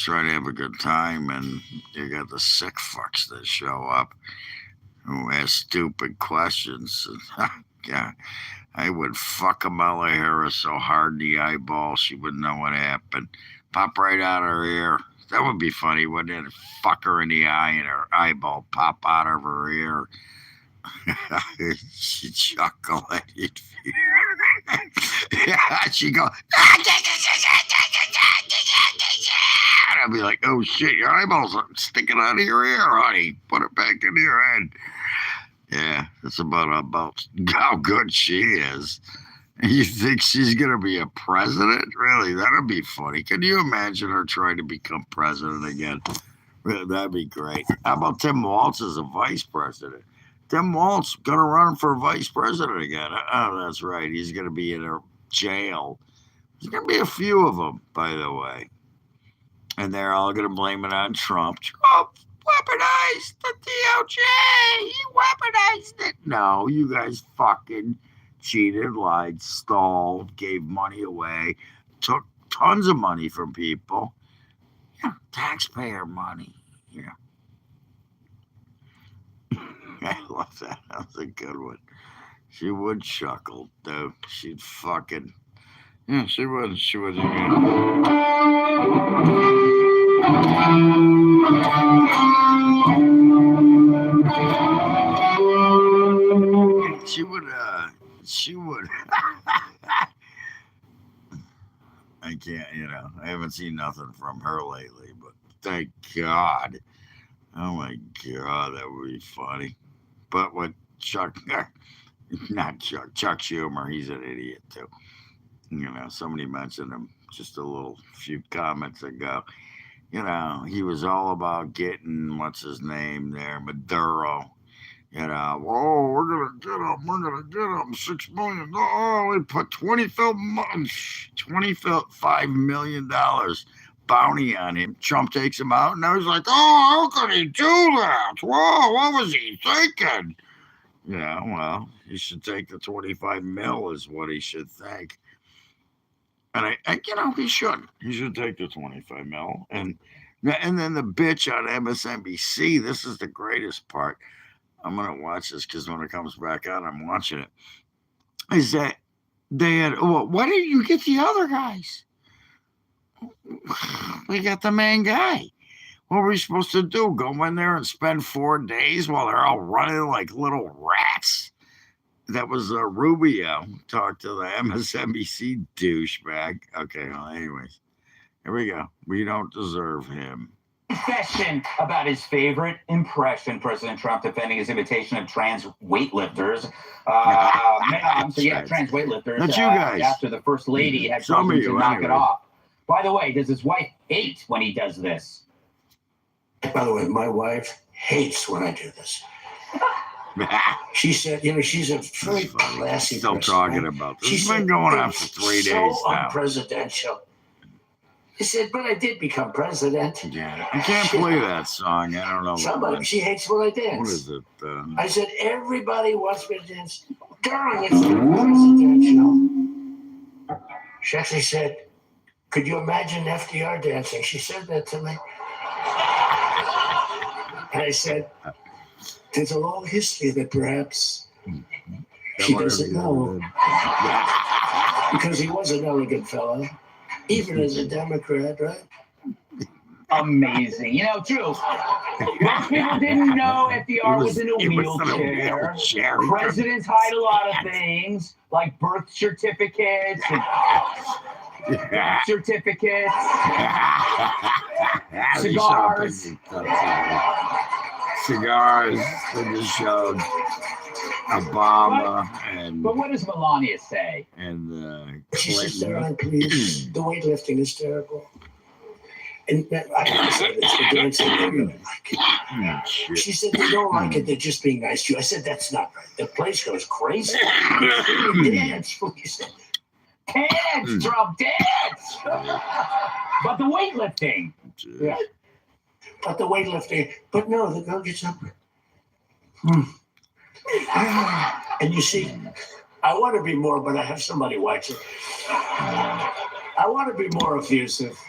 trying to have a good time, and you got the sick fucks that show up who ask stupid questions. Yeah, I would fuck Kamala Harris so hard in the eyeball she wouldn't know what happened. Pop right out of her ear. That would be funny, wouldn't it? Fuck her in the eye and her eyeball pop out of her ear. She'd chuckle at you. Yeah, she'd go, and I'd be like, oh shit, your eyeballs are sticking out of your ear, honey. Put it back in your head. Yeah, that's about how good she is. You think she's going to be a president? Really? That'd be funny. Can you imagine her trying to become president again? Really, that'd be great. How about Tim Walz as a vice president? Tim Walz going to run for vice president again. Oh, that's right. He's going to be in a jail. There's going to be a few of them, by the way. And they're all going to blame it on Trump. Trump weaponized the DOJ. He weaponized it. No, you guys fucking cheated, lied, stole, gave money away, took tons of money from people, taxpayer money. Yeah. I love that. That was a good one. She would chuckle, though. She'd fucking. Yeah, she would. She would. She would. She would. I can't, I haven't seen nothing from her lately, but thank God. Oh my God, that would be funny. But with Chuck Schumer, he's an idiot too. Somebody mentioned him just a few comments ago. He was all about getting, what's his name there, Maduro. Oh, we're going to get him, $6 million. Oh, we put $25 million bounty on him. Trump takes him out, and now he's like, oh, how could he do that? Whoa, what was he thinking? Yeah, well, he should take the 25 mil is what he should think. And he should. He should take the 25 mil. And then the bitch on MSNBC, this is the greatest part. I'm going to watch this because when it comes back on, I'm watching it. Is that they had, well, why didn't you get the other guys? We got the main guy. What were we supposed to do? Go in there and spend 4 days while they're all running like little rats? That was Rubio. Talked to the MSNBC douchebag. Okay, well, anyways. Here we go. We don't deserve him. Confession about his favorite impression, President Trump defending his imitation of trans weightlifters. Trans weightlifters. That's you guys. After the first lady had told him to knock it off. By the way, does his wife hate when he does this? By the way, my wife hates when I do this. She said, she's a very classy Still person, talking right? about this. She It's said, been going on for 3 days so now. Unpresidential. I said, but I did become president. Yeah, I can't play that song. I don't know. She hates when I dance. What is it? I said, everybody wants me to dance. Darling, it's presidential. She actually said, could you imagine FDR dancing? She said that to me. And I said, there's a long history that perhaps she doesn't know. Because he was an elegant fellow, even as a Democrat, right? Amazing. True. Most people didn't know FDR was in a wheelchair. Presidents hide a lot of things, like birth certificates and death certificates, cigars. Cigars. They just showed Obama and. But what does Melania say? And She says, darling, please, the weightlifting is terrible. And I can say this, the dancing, they really like it. She said, they don't like it, they're just being nice to you. I said, that's not right. The place goes crazy. Dance, please. Dance, Trump, dance! But the weightlifting. Yeah. But the weightlifting. But no, the girl gets up. And you see, I want to be more, but I have somebody watching. I want to be more effusive.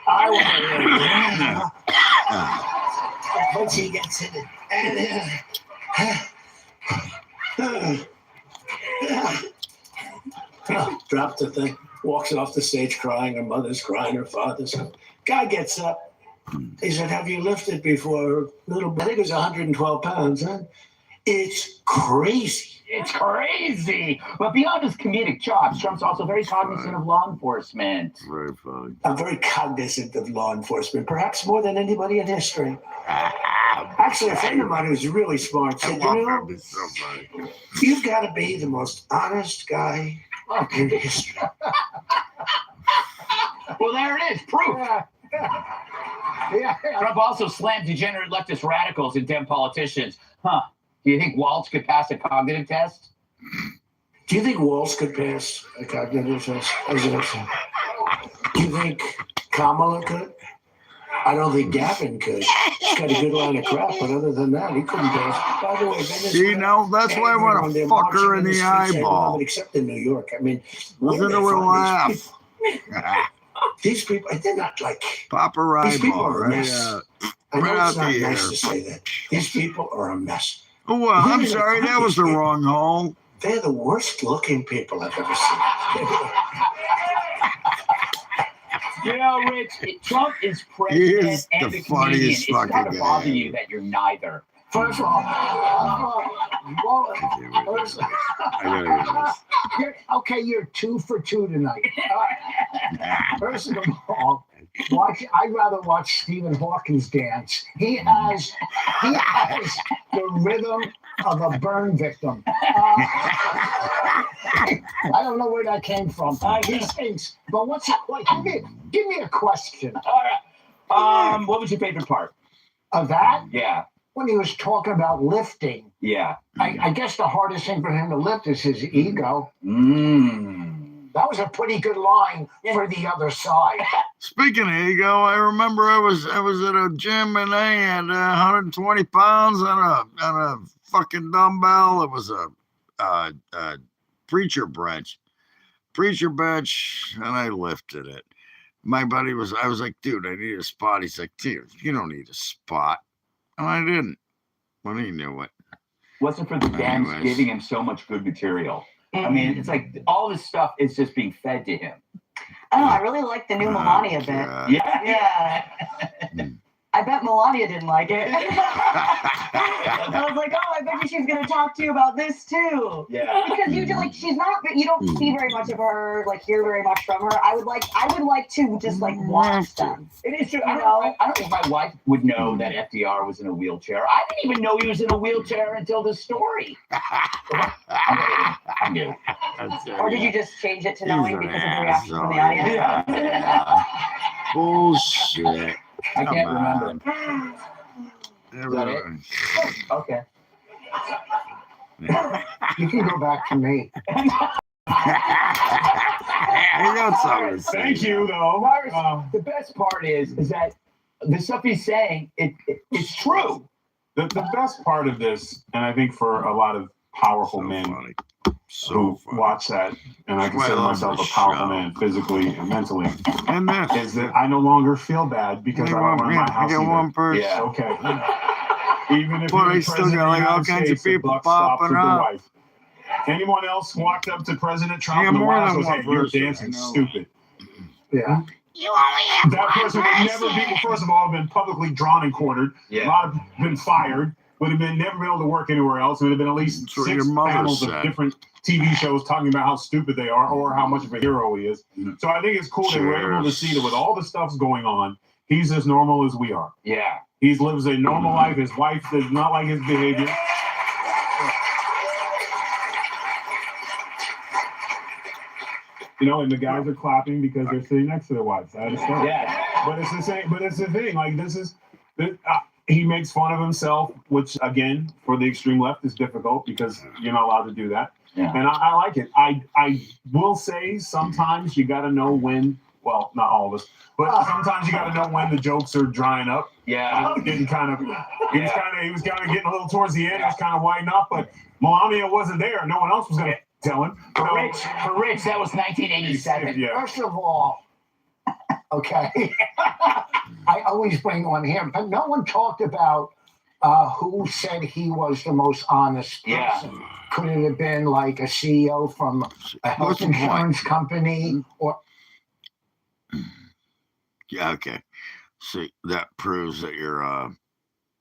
I want to. Once he gets in it. Drops the thing, walks off the stage crying. Her mother's crying, her father's crying. Guy gets up. He said, have you lifted before? I think it was 112 pounds, huh? It's crazy. It's crazy. But beyond his comedic chops, Trump's also very cognizant of law enforcement. Very funny. I'm very cognizant of law enforcement, perhaps more than anybody in history. Actually, a friend of mine who's really smart said, you've got to be the most honest guy in history. Well, there it is. Proof. Yeah. Trump also slammed degenerate leftist radicals and Dem politicians. Do you think Waltz could pass a cognitive test? Do you think Waltz could pass a cognitive test? Do you think Kamala could? I don't think Gavin could. He's got a good line of crap, but other than that, he couldn't pass. By the way, that's why I want to fuck her in the eyeball. Except in New York. I mean, listen to her laugh. These people, they're not like Papa these people Ryball, are a mess. I know right it's out not the nice air. to say that. These people are a mess. Oh, well, I'm Women sorry, are that was the wrong hole. They're the worst looking people I've ever seen. You know, Rich, Trump is He president is and the a comedian. funniest It's got to fucking bother guy. you that you're neither. First of all, I gotta get this. you're 2 for 2 tonight. First of all, I'd rather watch Stephen Hawking's dance. He has the rhythm of a burn victim. I don't know where that came from. He stinks. But what's it like? Give me a question. All right. What was your favorite part? Of that? Yeah. When he was talking about lifting. Yeah. I guess the hardest thing for him to lift is his ego. That was a pretty good line for the other side. Speaking of ego, I remember I was at a gym and I had 120 pounds on a fucking dumbbell. It was a preacher bench, and I lifted it. My buddy I was like, dude, I need a spot. He's like, dude, you don't need a spot. And I didn't. But he knew it. Wasn't for the Dems giving him so much good material. I mean, it's like all this stuff is just being fed to him. Oh, I really like the new Melania bit. Yeah. I bet Melania didn't like it. I was like, oh, I bet she's gonna talk to you about this too. Yeah. Because you don't see very much of her, like hear very much from her. I would like to just like watch them. It is true. I don't know if my wife would know that FDR was in a wheelchair. I didn't even know he was in a wheelchair until the story. I knew. Or did you just change it to knowing because of the reaction from the audience? Yeah. Bullshit. I can't remember. Is that it? Okay. You can go back to me. I got something to say. Thank you, though. The best part is that the stuff he's saying, it's true. The best part of this, and I think for a lot of powerful men who watch that, and I consider myself a powerful man physically and mentally, and is that I no longer feel bad because I don't run my house. I got one person. Yeah, okay. Even if but I still got like all kinds of people popping up. Anyone else walked up to President Trump Yeah, in the more White House than and one said, "You're person, dancing stupid"? Yeah. You only have That person would never be, first of all, been publicly drawn and quartered. Yeah. A lot of been fired. Would have been never been able to work anywhere else. Would have been at least That's what 6 your mother panels said. of different TV shows talking about how stupid they are or how much of a hero he is. So I think it's cool that we're able to see that with all the stuff's going on, he's as normal as we are. Yeah. He lives a normal life. His wife does not like his behavior. You know, and the guys are clapping because they're sitting next to their wives. I understand. Yeah. But it's the same. But it's the thing. Like he makes fun of himself, which again, for the extreme left, is difficult because you're not allowed to do that. Yeah. And I like it. I will say sometimes you got to know when. Well, not all of us, but sometimes you got to know when the jokes are drying up. Yeah. Getting kind of. He was kind of getting a little towards the end. He was kind of winding up, but Melania wasn't there. No one else was going to tell him. For Rich, that was 1987. Yeah. First of all, okay, I always bring on him, but no one talked about who said he was the most honest person. Yeah. Could it have been like a CEO from a health insurance company or? Yeah, okay. See, that proves that you're a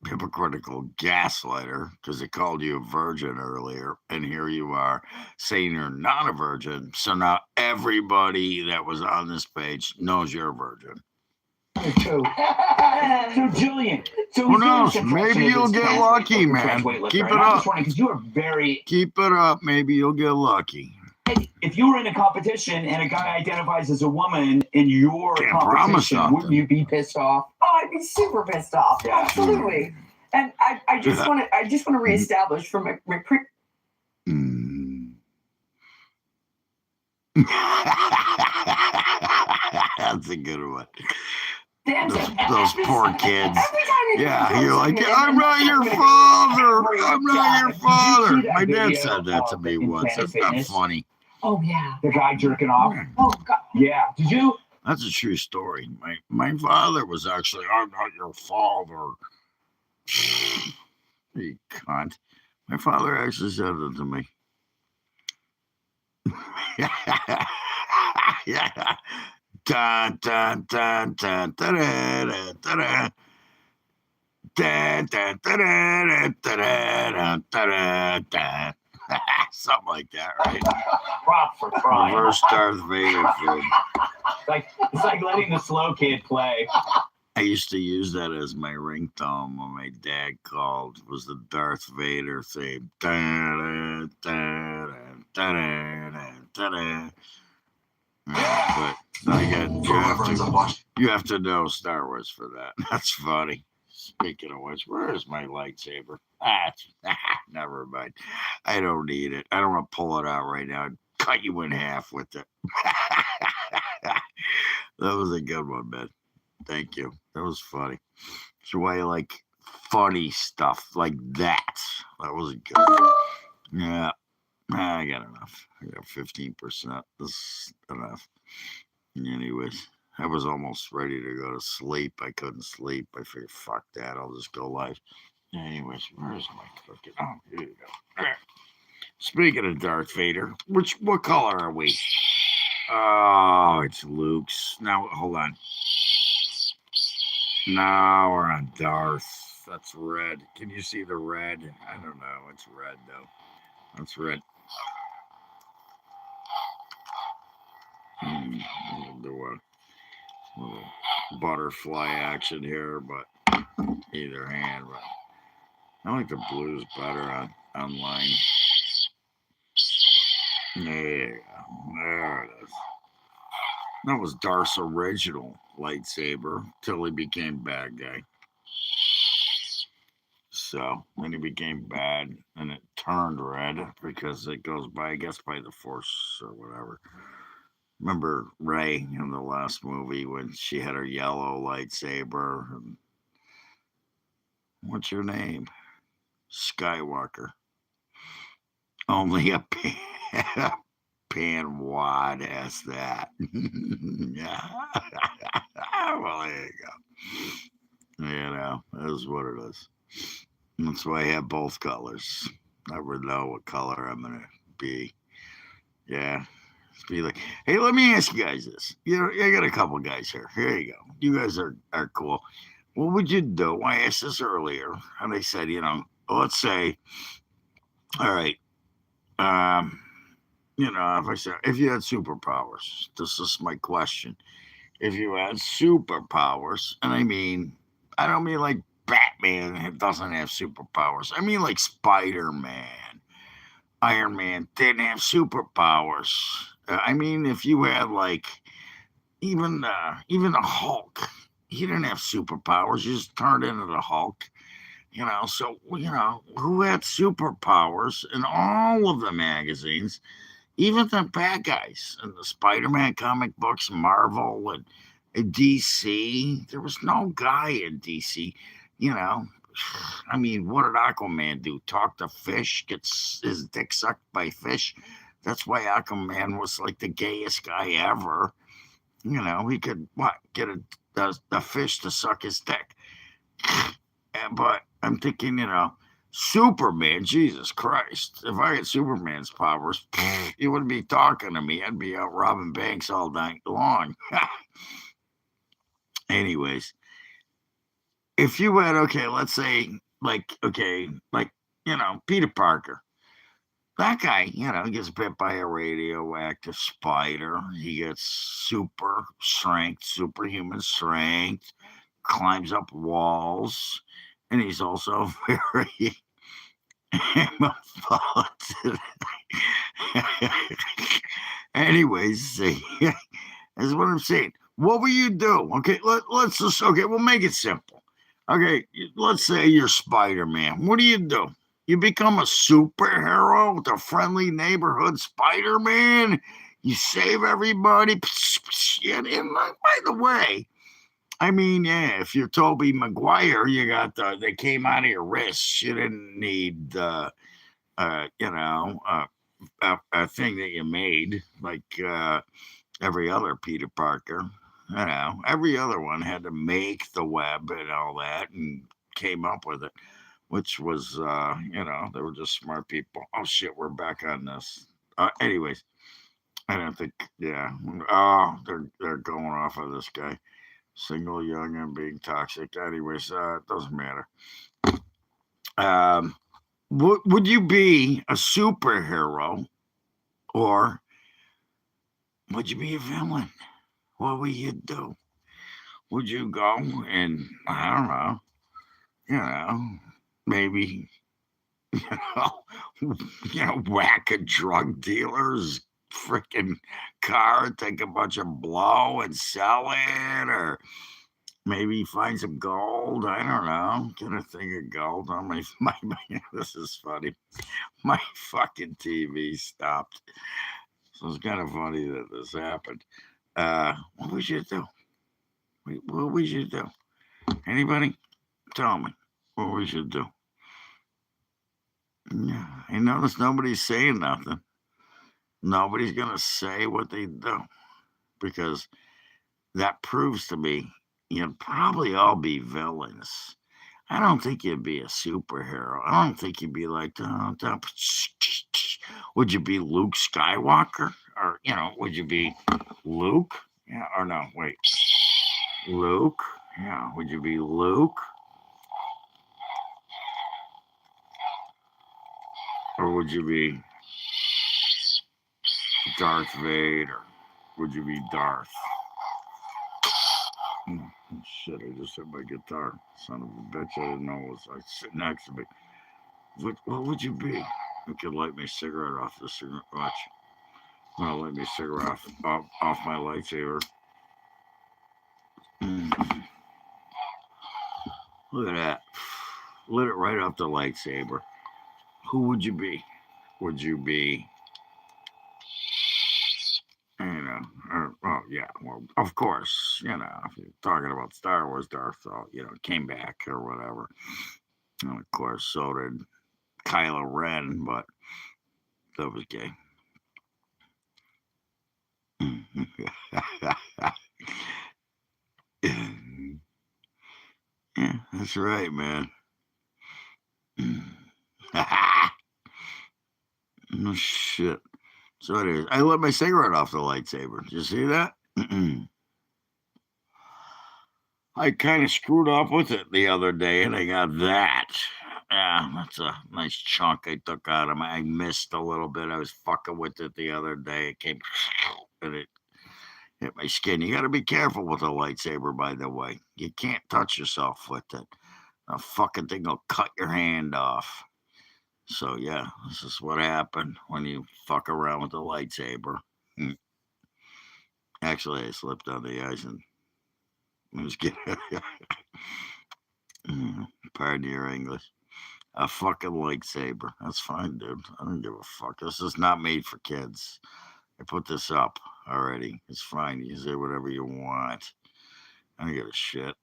hypocritical gaslighter because they called you a virgin earlier, and here you are saying you're not a virgin. So now everybody that was on this page knows you're a virgin. Two. So Julian, Who knows? Maybe you'll get lucky, man. Keep it up. Because you are very. Keep it up. Maybe you'll get lucky. If you were in a competition and a guy identifies as a woman in your competition, wouldn't you be pissed off? Oh, I'd be super pissed off. Yeah. Absolutely. And I just want to reestablish from my That's a good one. Damn, Those poor kids. Yeah, you're like, I'm not your father. I'm not your father. My dad said that to me once. That's not funny. Oh yeah. The guy jerking off. Oh God. Yeah. Did you? That's a true story. My father was actually, I'm not your father. You cunt. My father actually said it to me. Yeah. Dun, dun, dun, dun, dun, dun, dun, dun. Dun, dun, dun, dun, dun, dun, dun, dun. Something like that, right? Prop for trying. Reverse Darth Vader thing. It's like letting the slow kid play. I used to use that as my ringtone when my dad called. It was the Darth Vader theme. But again, you have to know Star Wars for that. That's funny. Speaking of which, where is my lightsaber? Never mind. I don't need it. I don't want to pull it out right now. I'd cut you in half with it. That was a good one, man. Thank you. That was funny. So why you like funny stuff like that? That was good. Yeah. I got enough. I got 15%. This is enough. Anyways, I was almost ready to go to sleep. I couldn't sleep. I figured, fuck that. I'll just go live. Anyways, where's my cookie? Oh, here you go. Speaking of Darth Vader, what color are we? Oh, it's Luke's. Now, hold on. Now we're on Darth. That's red. Can you see the red? I don't know. It's red, though. That's red. We'll do a little butterfly action here, but either hand. But I like the blues better online. There you go. There it is. That was Darth's original lightsaber till he became bad guy. So then he became bad and it turned red because it goes by, I guess, by the Force or whatever. Remember Rey in the last movie when she had her yellow lightsaber? And what's your name? Skywalker. Only a pan-wad has that. Yeah. Well, there you go. You know, that is what it is. That's why I have both colors. Never know what color I'm going to be. Yeah. Be like, hey, let me ask you guys this. You know, I got a couple guys here. Here you go. You guys are cool. What would you do? I asked this earlier, and they said, you know, let's say, all right, you know, if you had superpowers, this is my question. If you had superpowers, and I don't mean like Batman doesn't have superpowers. I mean like Spider-Man, Iron Man didn't have superpowers. I mean, if you had like even the Hulk, he didn't have superpowers. He just turned into the Hulk. You know, so you know who had superpowers in all of the magazines, even the bad guys in the Spider-Man comic books, Marvel and DC. There was no guy in DC. You know, I mean, what did Aquaman do? Talk to fish? Gets his dick sucked by fish? That's why Aquaman was like the gayest guy ever. You know, he could get a fish to suck his dick. But I'm thinking, you know, Superman, Jesus Christ. If I had Superman's powers, he wouldn't be talking to me. I'd be out robbing banks all night long. Anyways, if you had, let's say, you know, Peter Parker. That guy, you know, gets bit by a radioactive spider. He gets super strength, superhuman strength, climbs up walls, and he's also very Anyways, that's what I'm saying. What will you do? Okay, let's just, we'll make it simple. Okay, let's say you're Spider-Man. What do? You become a superhero with a friendly neighborhood Spider-Man. You save everybody. And by the way, I mean, yeah, if you're Tobey Maguire, you got they came out of your wrists. You didn't need, you know, a thing that you made like every other Peter Parker. every other one had to make the web and all that and came up with it, which was, they were just smart people. Oh shit, we're back on this. Anyways, I don't think, yeah. Oh, they're going off of this guy. Single, young, and being toxic. Anyways, it doesn't matter. Would you be a superhero or would you be a villain? What would you do? Would you go and, I don't know, maybe, whack a drug dealer's freaking car, take a bunch of blow and sell it, or maybe find some gold. I don't know. Get a thing of gold on my this is funny. My fucking TV stopped. So it's kind of funny that this happened. What we should do? What we should do? Anybody? Tell me what we should do. Yeah, I notice nobody's saying nothing. Nobody's gonna say what they do because that proves to me you'd probably all be villains. I don't think you'd be a superhero. I don't think you'd be like, would you be Luke Skywalker? Or, would you be Luke? Yeah, or no, wait. Luke? Yeah, would you be Luke? Or would you be Darth Vader? Would you be Darth? Shit, I just hit my guitar. Son of a bitch, I didn't know it was like sitting next to me. What would you be? You could light my cigarette off the cigarette. Watch. I'm gonna light my cigarette off my lightsaber. Look at that. Lit it right off the lightsaber. Who would you be? Would you be, well, of course, if you're talking about Star Wars, Darth, came back or whatever. And of course, so did Kylo Ren, but that was gay. Yeah, that's right, man. Oh, shit. So it is. I lit my cigarette off the lightsaber. Did you see that? I kind of screwed up with it the other day, and I got that. Yeah, that's a nice chunk I took out of I missed a little bit. I was fucking with it the other day. It came and it hit my skin. You got to be careful with a lightsaber, by the way. You can't touch yourself with it. A fucking thing will cut your hand off. So, yeah, this is what happened when you fuck around with a lightsaber. Actually, I slipped on the ice and it was good. Pardon your English. A fucking lightsaber. That's fine, dude. I don't give a fuck. This is not made for kids. I put this up already. It's fine. You can say whatever you want. I don't give a shit.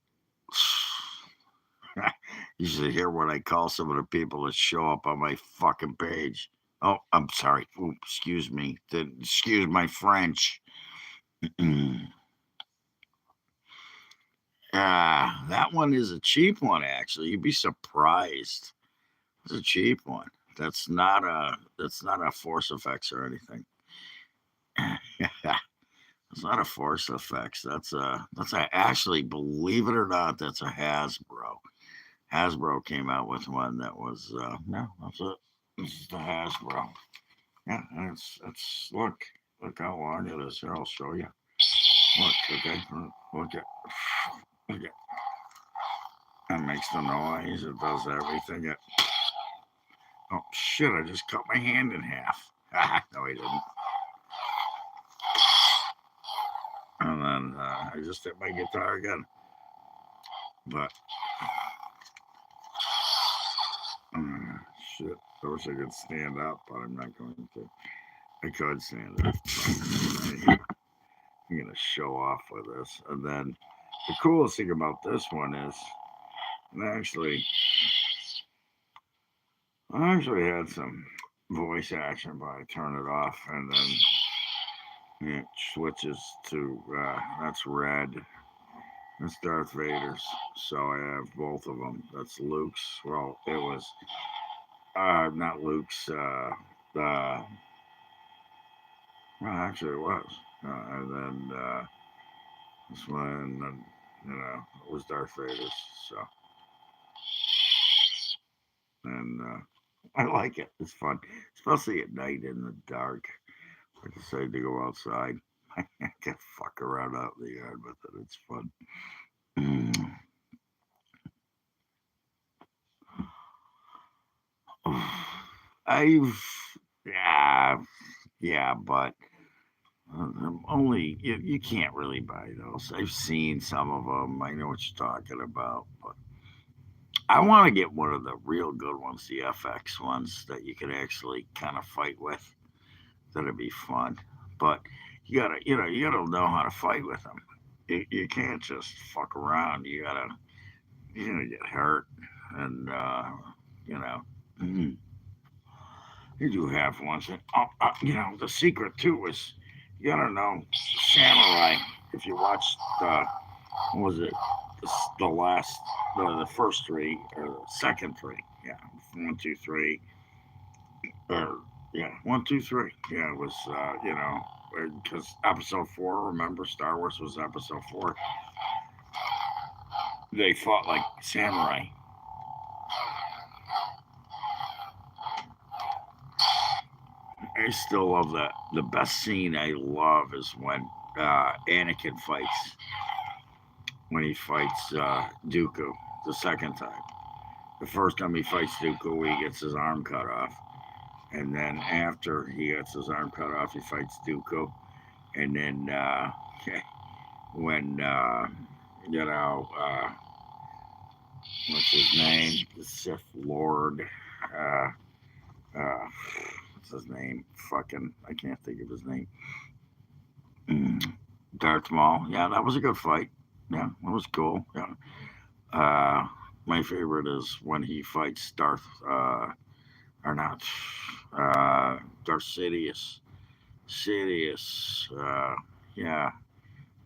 You should hear what I call some of the people that show up on my fucking page. Oh, I'm sorry. Ooh, excuse me. Excuse my French. That one is a cheap one, actually. You'd be surprised. It's a cheap one. That's not a force effects or anything. It's not a force effects. That's actually, believe it or not, that's a Hasbro. Hasbro came out with one that was that's it. This is the Hasbro. Yeah, it's look how long it is. Here, I'll show you. Look, okay, look at. That makes the noise. It does everything. Oh shit! I just cut my hand in half. No, I didn't. And then I just hit my guitar again. But shit! I wish I could stand up, but I'm not going to. I could stand up. I'm gonna show off with this, and then the coolest thing about this one is, I actually had some voice action, but I turned it off, and then It switches to that's red. That's Darth Vader's. So I have both of them. That's Luke's. Well, it was not Luke's. Well, actually, it was. And then this one, it was Darth Vader's. So, and I like it. It's fun, especially at night in the dark. I decide to go outside. I can fuck around out in the yard with it. It's fun. Yeah, but only you can't really buy those. I've seen some of them. I know what you're talking about, but I want to get one of the real good ones, the FX ones that you can actually kind of fight with. That'd be fun, but you gotta know how to fight with them. You can't just fuck around. You're gonna get hurt, and you know. You do have ones. And, the secret too is you gotta know samurai. If you watched, what was it? The last, the first three or the second three? Yeah, 1, 2, 3. Or yeah, 1, 2, 3. Yeah, it was because episode 4. Remember, Star Wars was episode 4. They fought like samurai. I still love that. The best scene I love is when Anakin fights. When he fights Dooku the second time. The first time he fights Dooku, he gets his arm cut off. And then after he gets his arm cut off, he fights Dooku. And then when, what's his name? The Sith Lord. What's his name? Fucking, I can't think of his name. Darth Maul. Yeah, that was a good fight. Yeah, that was cool. Yeah. My favorite is when he fights Darth Sidious. Yeah,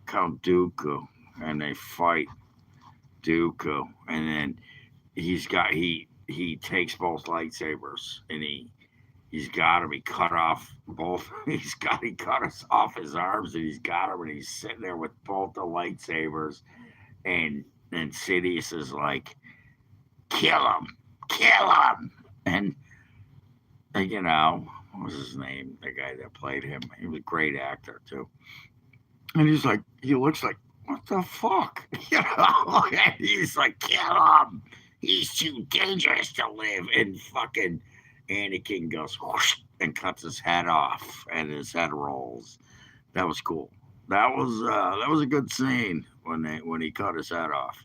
Count Dooku, and they fight Dooku, and then he takes both lightsabers, and he's got him. He cut off both. He cut us off his arms, and he's got him, and he's sitting there with both the lightsabers, and Sidious is like, kill him, and what was his name? The guy that played him. He was a great actor too. And he's like, he looks like, what the fuck? And he's like, kill him. He's too dangerous to live. And fucking Anakin goes whoosh, and cuts his head off, and his head rolls. That was cool. That was a good scene when he cut his head off.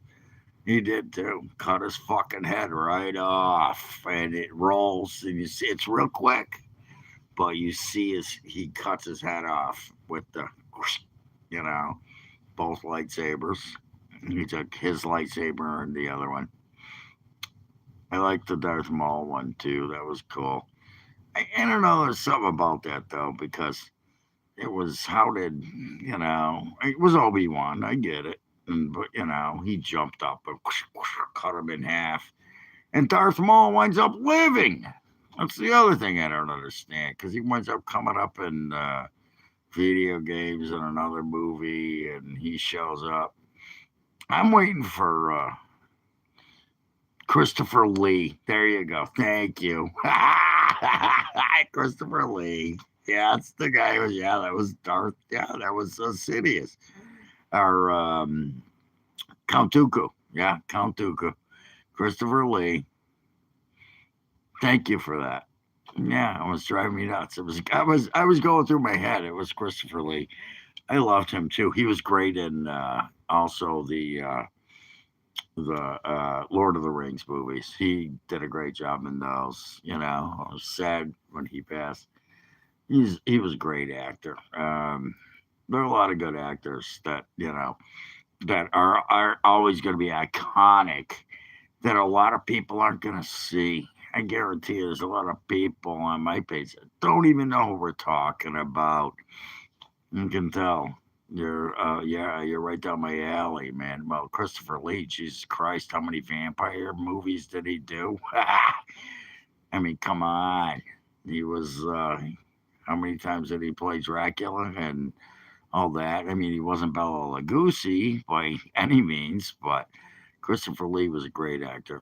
He did too. Cut his fucking head right off, and it rolls, and you see it's real quick, but you see he cuts his head off with the, both lightsabers. He took his lightsaber and the other one. I like the Darth Maul one too. That was cool. I don't know. There's something about that though, because it was it was Obi-Wan. I get it. But he jumped up and cut him in half, and Darth Maul winds up living. That's the other thing I don't understand, because he winds up coming up in video games in another movie, and he shows up. I'm waiting for Christopher Lee. There you go. Thank you, Christopher Lee. Yeah, that's the guy. That was Darth. Yeah, that was Sidious. Or Count Dooku. Yeah, Count Dooku. Christopher Lee. Thank you for that. Yeah, it was driving me nuts. I was going through my head. It was Christopher Lee. I loved him too. He was great in also the Lord of the Rings movies. He did a great job in those. I was sad when he passed. He was a great actor. There are a lot of good actors that that are always going to be iconic, that a lot of people aren't going to see. I guarantee there's a lot of people on my page that don't even know who we're talking about. You can tell. You're right down my alley, man. Well, Christopher Lee, Jesus Christ, how many vampire movies did he do? I mean, come on. He was, how many times did he play Dracula and all that? I mean, he wasn't Bela Lugosi by any means, but Christopher Lee was a great actor.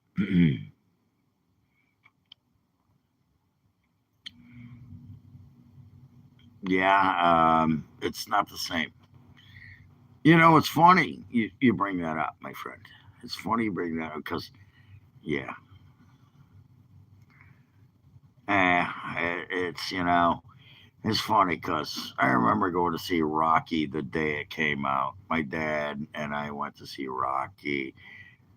Yeah, it's not the same. You know, it's funny you bring that up, my friend. It's funny you bring that up because, yeah, it's, it's funny because I remember going to see Rocky the day it came out. My dad and I went to see Rocky.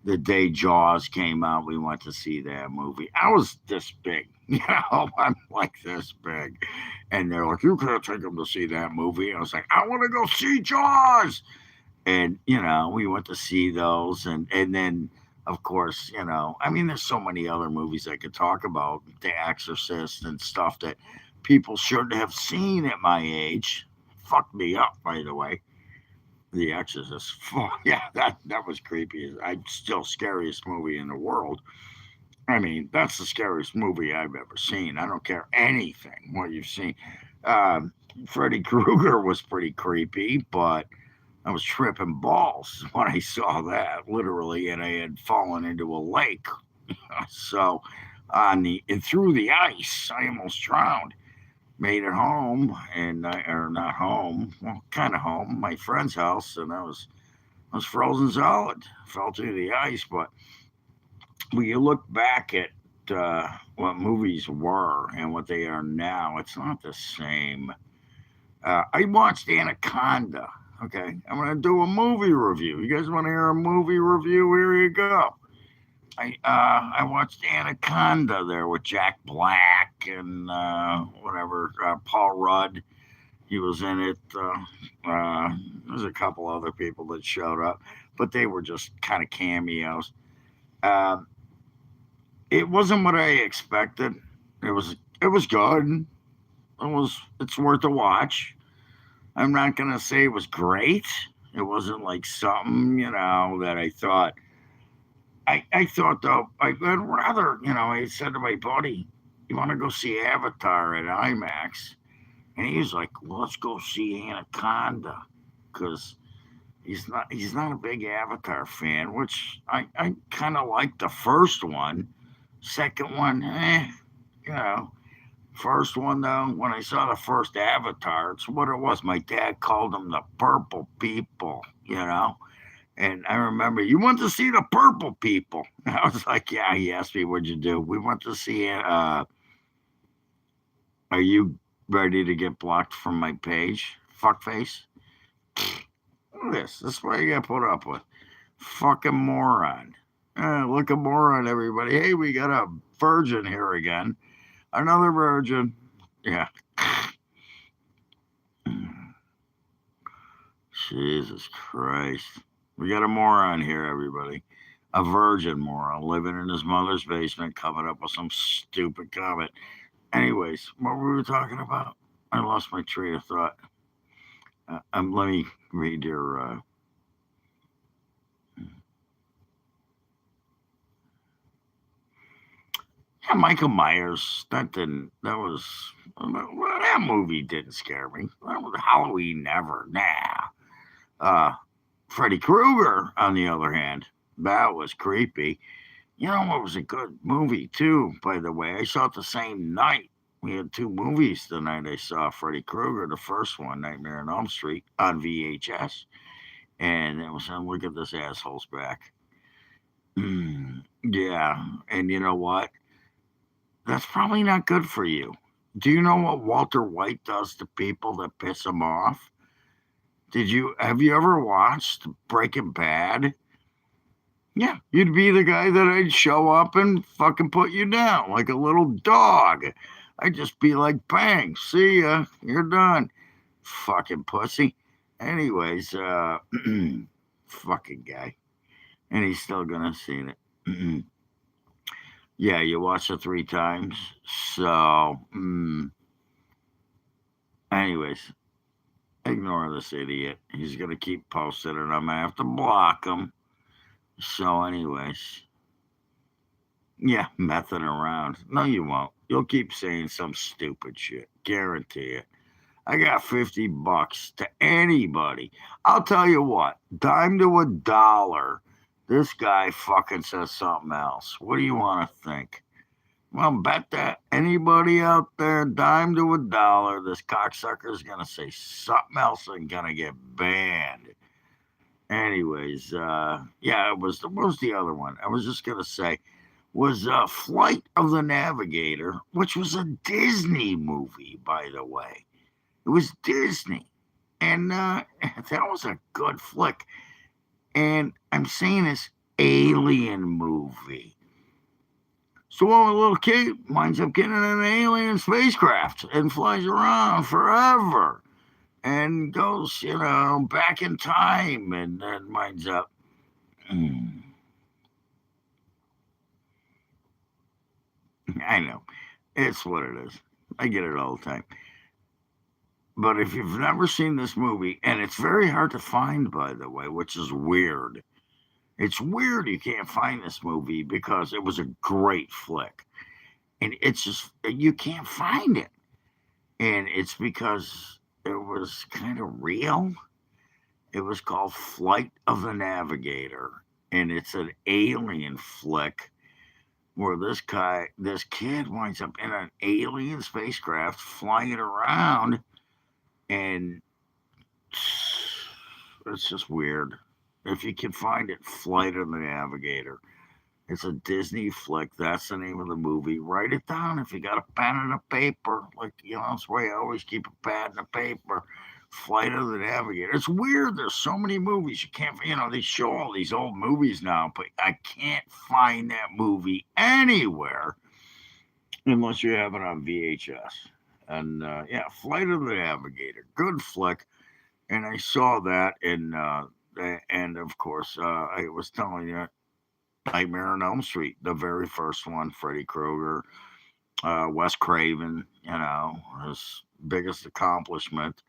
The day Jaws came out, we went to see that movie. I was this big, I'm like this big. And they're like, you can't take them to see that movie. I was like, I want to go see Jaws. And, we went to see those. And then, of course, I mean, there's so many other movies I could talk about, The Exorcist and stuff that people shouldn't have seen at my age. Fucked me up, by the way. The Exorcist. Yeah, that was creepy. I still scariest movie in the world. I mean, that's the scariest movie I've ever seen. I don't care anything what you've seen. Um, Freddy Krueger was pretty creepy, but I was tripping balls when I saw that, literally, and I had fallen into a lake. So, and through the ice, I almost drowned. Made it home, and or not home, well, kind of home, my friend's house, and I was frozen solid. Fell through the ice, but when you look back at what movies were and what they are now, it's not the same. I watched Anaconda. Okay, I'm gonna do a movie review. You guys want to hear a movie review? Here you go. I watched Anaconda there with Jack Black and whatever Paul Rudd. He was in it. There's a couple other people that showed up, but they were just kind of cameos. Uh, it wasn't what I expected. It was good. It's worth a watch. I'm not gonna say it was great. It wasn't like something that I thought. I thought though I'd rather I said to my buddy, "You want to go see Avatar at IMAX?" And he was like, well, "Let's go see Anaconda," because he's not a big Avatar fan, which I kind of like the first one. Second one, you know. First one though, when I saw the first Avatar, it's what it was. My dad called them the purple people. And I remember, you went to see the purple people. I was like, yeah, he asked me, what'd you do? We went to see, are you ready to get blocked from my page? Fuckface? Look at this. This is what you got to put up with. Fucking moron. Look a moron, everybody. Hey, we got a virgin here again. Another virgin. Yeah. Jesus Christ. We got a moron here, everybody. A virgin moron living in his mother's basement, coming up with some stupid comment. Anyways, what were we talking about? I lost my train of thought. Let me read your. Yeah, Michael Myers. That movie didn't scare me. That was Halloween never. Nah. Freddy Krueger, on the other hand, that was creepy. You know what was a good movie too, by the way? I saw it the same night. We had two movies the night I saw Freddy Krueger. The first one, Nightmare on Elm Street, on VHS. And it was on Look at This Asshole's Back. Yeah. And you know what? That's probably not good for you. Do you know what Walter White does to people that piss him off? Have you ever watched Breaking Bad? Yeah, you'd be the guy that I'd show up and fucking put you down like a little dog. I'd just be like, bang, see ya, you're done. Fucking pussy. Anyways, fucking guy. And he's still gonna see it. Yeah, you watched it 3 times. So, anyways, Ignore this idiot. He's going to keep posting and I'm going to have to block him. So anyways, yeah, messing around. No, you won't. You'll keep saying some stupid shit. Guarantee it. I got $50 to anybody. I'll tell you what, dime to a dollar. This guy fucking says something else. What do you want to think? Well, bet that anybody out there, dime to a dollar, this cocksucker is going to say something else and going to get banned. Anyways, yeah, what was the other one? I was just going to say, was Flight of the Navigator, which was a Disney movie, by the way. It was Disney. And that was a good flick. And I'm saying this alien movie. So a little kid winds up getting an alien spacecraft and flies around forever and goes, back in time and then winds up. I know. It's what it is. I get it all the time. But if you've never seen this movie, and it's very hard to find, by the way, which is weird. It's weird you can't find this movie because it was a great flick. And it's just, you can't find it. And it's because it was kind of real. It was called Flight of the Navigator. And it's an alien flick where this kid winds up in an alien spacecraft flying around. And it's just weird. If you can find it, Flight of the Navigator. It's a Disney flick. That's the name of the movie. Write it down if you got a pen and a paper. Like, that's why I always keep a pad and a paper. Flight of the Navigator. It's weird. There's so many movies. You can't, they show all these old movies now, but I can't find that movie anywhere unless you have it on VHS. And, Flight of the Navigator. Good flick. And I saw that and of course, I was telling you, Nightmare on Elm Street, the very first one, Freddy Krueger, Wes Craven, his biggest accomplishment.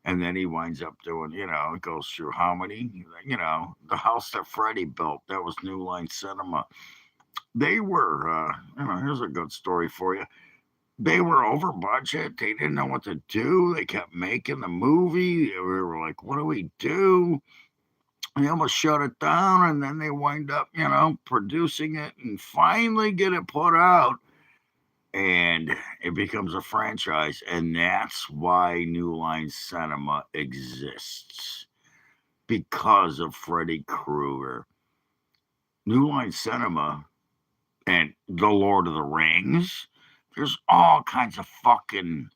And then he winds up doing, it goes through how many, the house that Freddy built, that was New Line Cinema. They were, here's a good story for you. They were over budget. They didn't know what to do. They kept making the movie. We were like, what do we do? They almost shut it down, and then they wind up, producing it and finally get it put out. And it becomes a franchise. And that's why New Line Cinema exists. Because of Freddy Krueger. New Line Cinema and The Lord of the Rings. There's all kinds of fucking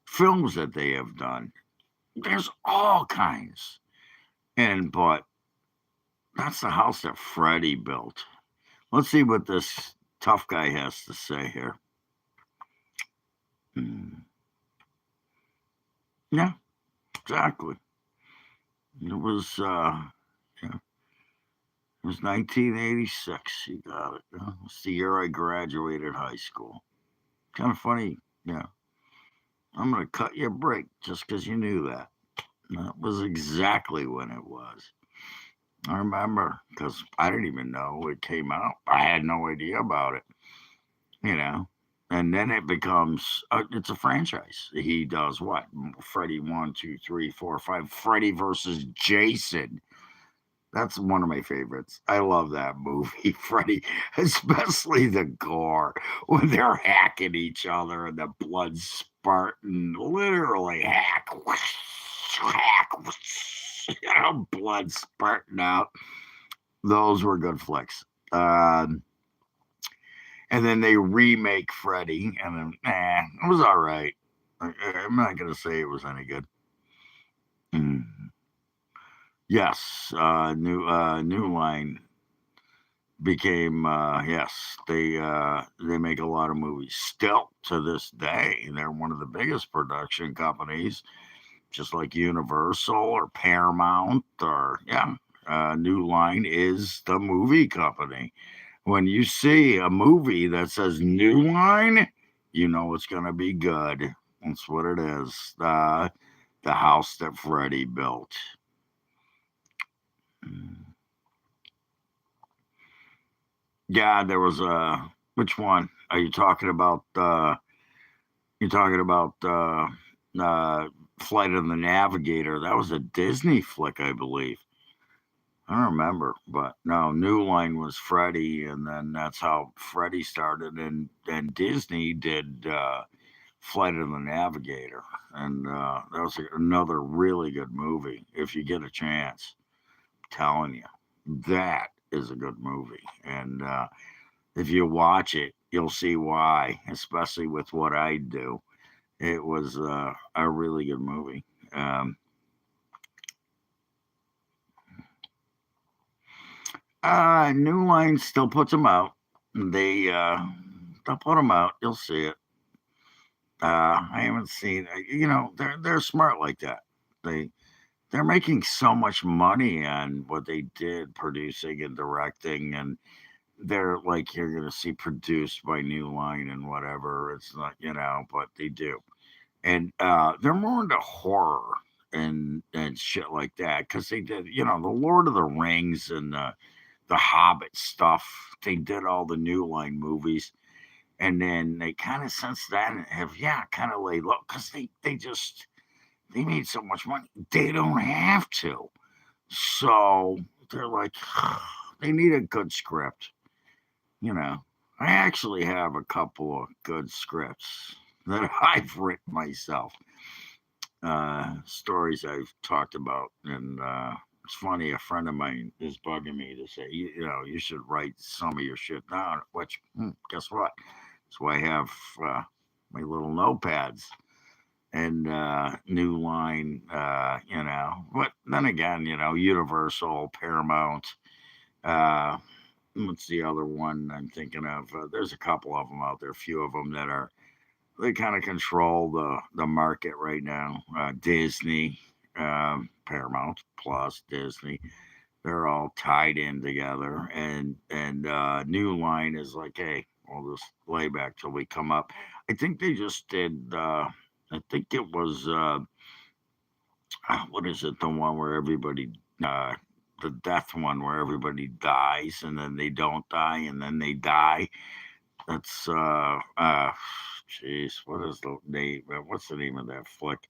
films that they have done. There's all kinds. But that's the house that Freddy built. Let's see what this tough guy has to say here. Yeah, exactly. It was, it was 1986. You got it. It's the year I graduated high school. Kind of funny. Yeah. I'm going to cut you a break just because you knew that. That was exactly when it was. I remember because I didn't even know it came out. I had no idea about it, And then it becomes, it's a franchise. He does what? Freddy 1, 2, 3, 4, 5. Freddy versus Jason. That's one of my favorites. I love that movie, Freddy, especially the gore when they're hacking each other and the blood spurting, literally hack, blood spurting out. Those were good flicks. And then they remake Freddy, and then, it was all right. I'm not going to say it was any good. Yes, New Line became, yes, they make a lot of movies. Still, to this day, they're one of the biggest production companies, just like Universal or Paramount or, New Line is the movie company. When you see a movie that says New Line, you know it's going to be good. That's what it is. the house that Freddy built. Yeah, there was a. Which one are you talking about? You're talking about Flight of the Navigator. That was a Disney flick, I believe. I don't remember, but no, New Line was Freddy, and then that's how Freddy started, and Disney did Flight of the Navigator, and that was another really good movie. If you get a chance, I'm telling you, that is a good movie, and if you watch it, you'll see why, especially with what I do. It was a really good movie. New Line still puts them out. They'll put them out. You'll see it. I haven't seen. They're smart like that. They're making so much money on what they did, producing and directing, and they're like, you're gonna see produced by New Line and whatever. It's not, but they do, and they're more into horror and shit like that because they did, the Lord of the Rings and the Hobbit stuff. They did all the New Line movies, and then they kind of since then have kind of laid low because they made so much money. They don't have to, so they're like, they need a good script. I actually have a couple of good scripts that I've written myself. Stories I've talked about, and it's funny. A friend of mine is bugging me to say, you should write some of your shit down. Which, guess what? That's why I have my little notepads and New Line. But then again, Universal, Paramount. What's the other one I'm thinking of? There's a couple of them out there. A few of them that they kind of control the market right now. Disney, Paramount Plus, Disney, they're all tied in together, and New Line is like, hey, we'll just lay back till we come up. I think they just did. I think it was what is it? The one where everybody. The death one where everybody dies and then they don't die and then they die. That's jeez, what is the name? What's the name of that flick?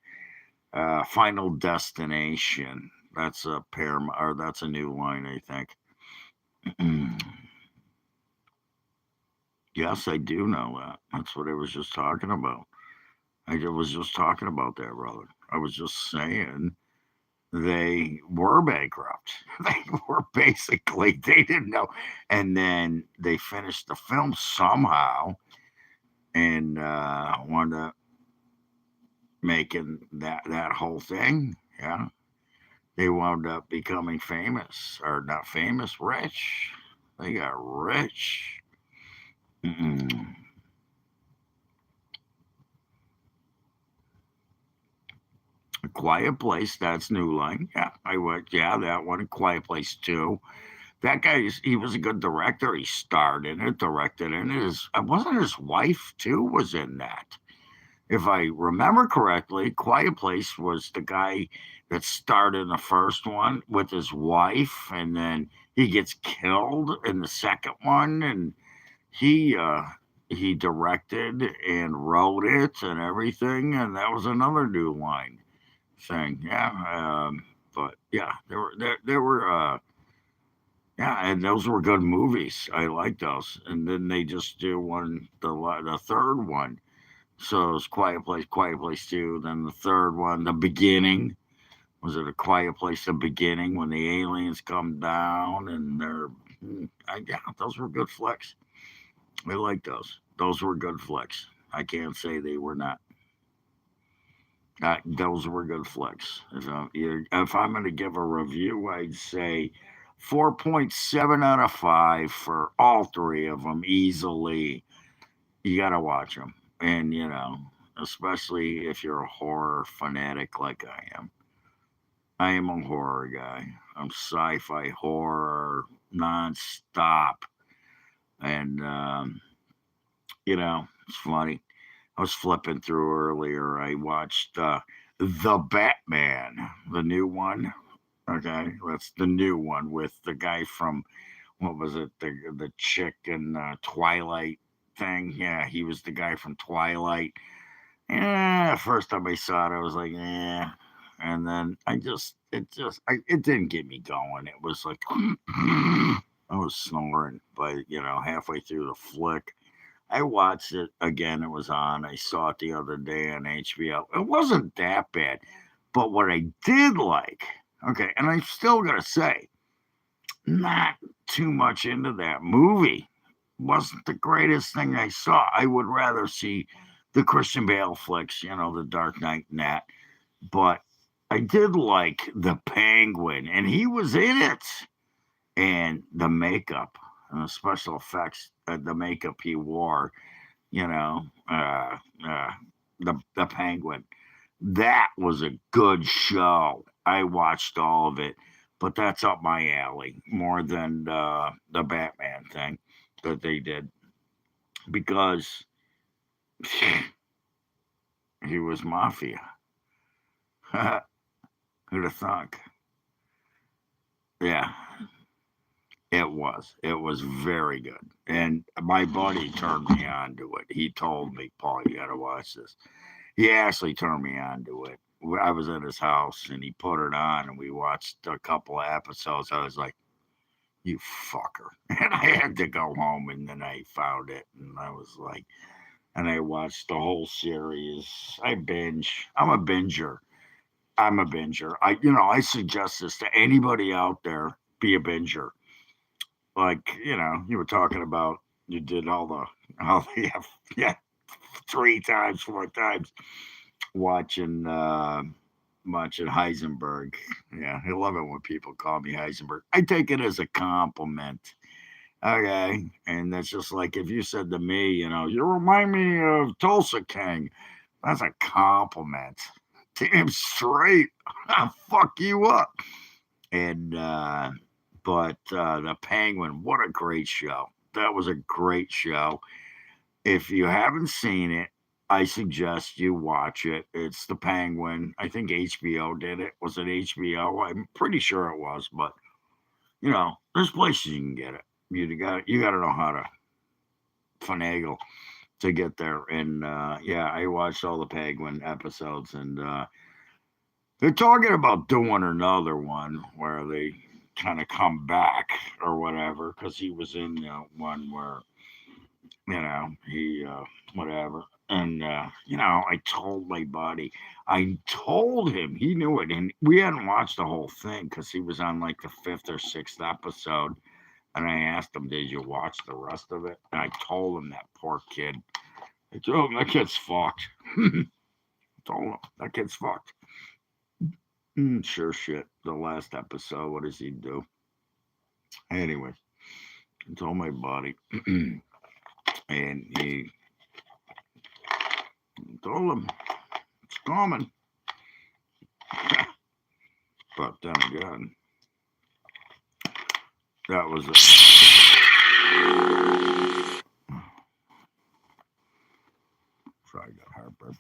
Final Destination. That's a Paramount, or that's a New Line, I think. Yes, I do know that. That's what I was just talking about. I was just talking about that, brother. I was just saying they were bankrupt. They didn't know. And then they finished the film somehow and wound up making that whole thing. Yeah. They wound up becoming famous, or not famous, rich. They got rich. A Quiet Place, that's New Line. Yeah, I would. Yeah, that one. A Quiet Place 2. That guy, he was a good director. He starred in it, directed in it. Wasn't his wife too was in that? If I remember correctly, Quiet Place was the guy that starred in the first one with his wife, and then he gets killed in the second one, and he directed and wrote it and everything, and that was another New Line thing. Yeah, but yeah, there were yeah, and those were good movies. I like those. And then they just do the third one. So it's Quiet Place 2. Then the third one, The Beginning. Was it A Quiet Place, The Beginning, when the aliens come down and yeah, those were good flicks. I like those. Those were good flicks. I can't say they were not. Those were good flicks. If I'm going to give a review, I'd say 4.7 out of 5 for all three of them easily. You got to watch them. And, especially if you're a horror fanatic like I am. I am a horror guy. I'm sci-fi horror nonstop. And, it's funny. I was flipping through earlier. I watched The Batman, the new one. Okay, that's the new one with the guy from what was it? The chick in Twilight thing. Yeah, he was the guy from Twilight. Yeah, first time I saw it, I was like, yeah. And then it didn't get me going. It was like, I was snoring by, halfway through the flick. I watched it again. It was on. I saw it the other day on HBO. It wasn't that bad. But what I did like, okay, and I'm still going to say, not too much into that movie. Wasn't the greatest thing I saw. I would rather see the Christian Bale flicks, the Dark Knight and that. But I did like the Penguin, and he was in it. And the makeup and the special effects, the makeup he wore, the Penguin. That was a good show. I watched all of it, but that's up my alley more than the Batman thing that they did because he was mafia. Who'd have thunk? Yeah, it was. It was very good. And my buddy turned me on to it. He told me, Paul, you got to watch this. He actually turned me on to it. I was at his house and he put it on and we watched a couple of episodes. I was like, you fucker. And I had to go home and then I found it and I was like, and I watched the whole series. I binge. I'm a binger. I suggest this to anybody out there, be a binger. Like, you were talking about, you did all the yeah, 3 times, 4 times watching Heisenberg. Yeah, I love it when people call me Heisenberg. I take it as a compliment. Okay. And that's just like if you said to me, you remind me of Tulsa King. That's a compliment. Damn straight. I'll fuck you up. And but the Penguin, what a great show. That was a great show. If you haven't seen it, I suggest you watch it. It's the Penguin. I think HBO did it. Was it HBO? I'm pretty sure it was, but there's places you can get it. You got to know how to finagle to get there. And I watched all the Penguin episodes, and they're talking about doing another one where they kind of come back or whatever, because he was in one where he whatever. And I told my buddy, I told him, he knew it, and we hadn't watched the whole thing because he was on like the 5th or 6th episode. And I asked him, did you watch the rest of it? And I told him, that poor kid. I told him, that kid's fucked. I told him, that kid's fucked. Sure shit. The last episode, what does he do? Anyway, I told my buddy, and he told him, it's coming. But then again, that was it. So I got heartburn.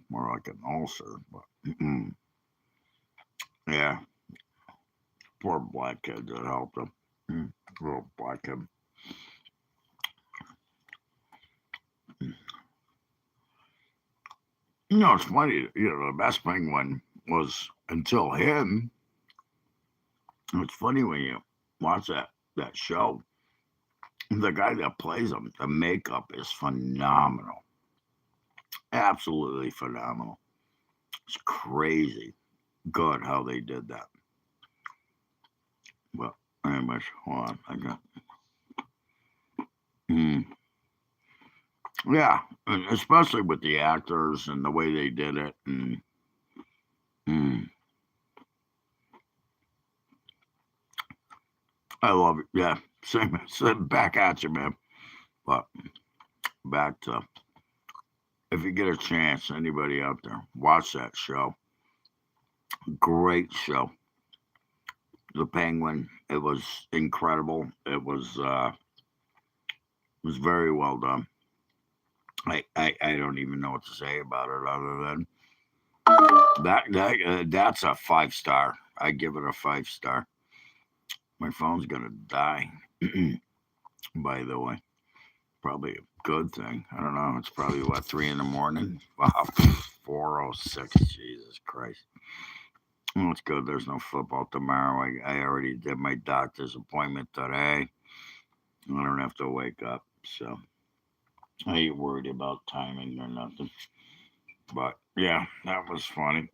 More like an ulcer, but yeah. Poor black kid that helped him. Little black kid. It's funny. The best Penguin was until him. It's funny when you watch that show. The guy that plays him, the makeup is phenomenal. Absolutely phenomenal. It's crazy good how they did that. But anyways, hold on. I got. Yeah, and especially with the actors and the way they did it. And I love it. Yeah, same back at you, man. But back to, if you get a chance, anybody out there, watch that show. Great show. The Penguin. It was incredible. It was very well done. I don't even know what to say about it other than That's a 5-star. I give it a 5-star. My phone's gonna die. By the way, probably a good thing. I don't know. It's probably what 3 in the morning. Wow, 4:06. Jesus Christ. Well, it's good. There's no football tomorrow. I already did my doctor's appointment today. I don't have to wake up, so I ain't worried about timing or nothing. But yeah, that was funny.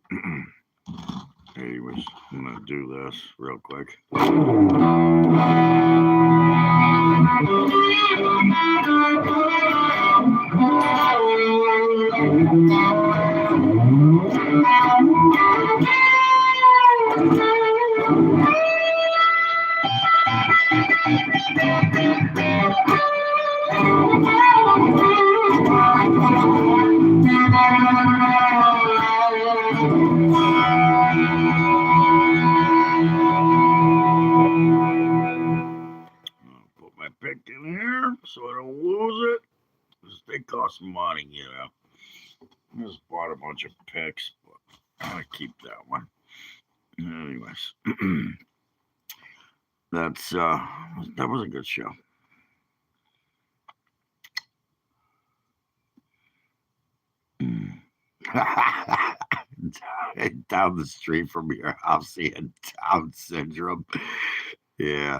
Anyways, I'm gonna do this real quick. Put my pick in here so I don't lose it. They cost money, you know. I just bought a bunch of picks, but I'm gonna keep that one. Anyways, that was a good show. Down the street from your house, he had Down syndrome. Yeah.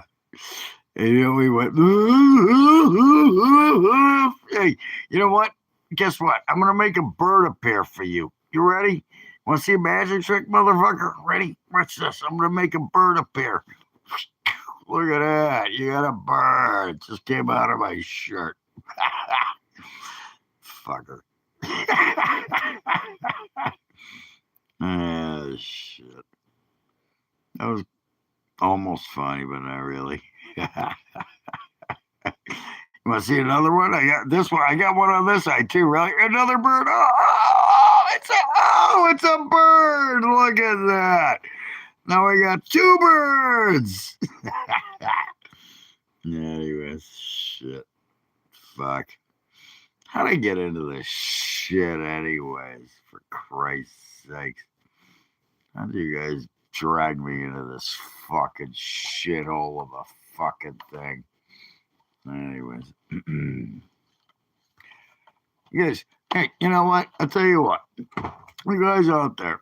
And we went, hey, you know what? Guess what? I'm going to make a bird appear for you. You ready? Want to see a magic trick, motherfucker? Ready? Watch this. I'm going to make a bird appear. Look at that. You got a bird. It just came out of my shirt. Fucker. Oh, shit. That was almost funny, but not really. You want to see another one? I got this one. I got one on this side too. Really, another bird. It's a bird. Look at that. Now I got 2 birds. Anyways, shit. Fuck. How'd I get into this shit anyways? For Christ's sakes. How do you guys drag me into this fucking shithole of a fucking thing? Anyways. You guys, hey, you know what? I'll tell you what. You guys out there.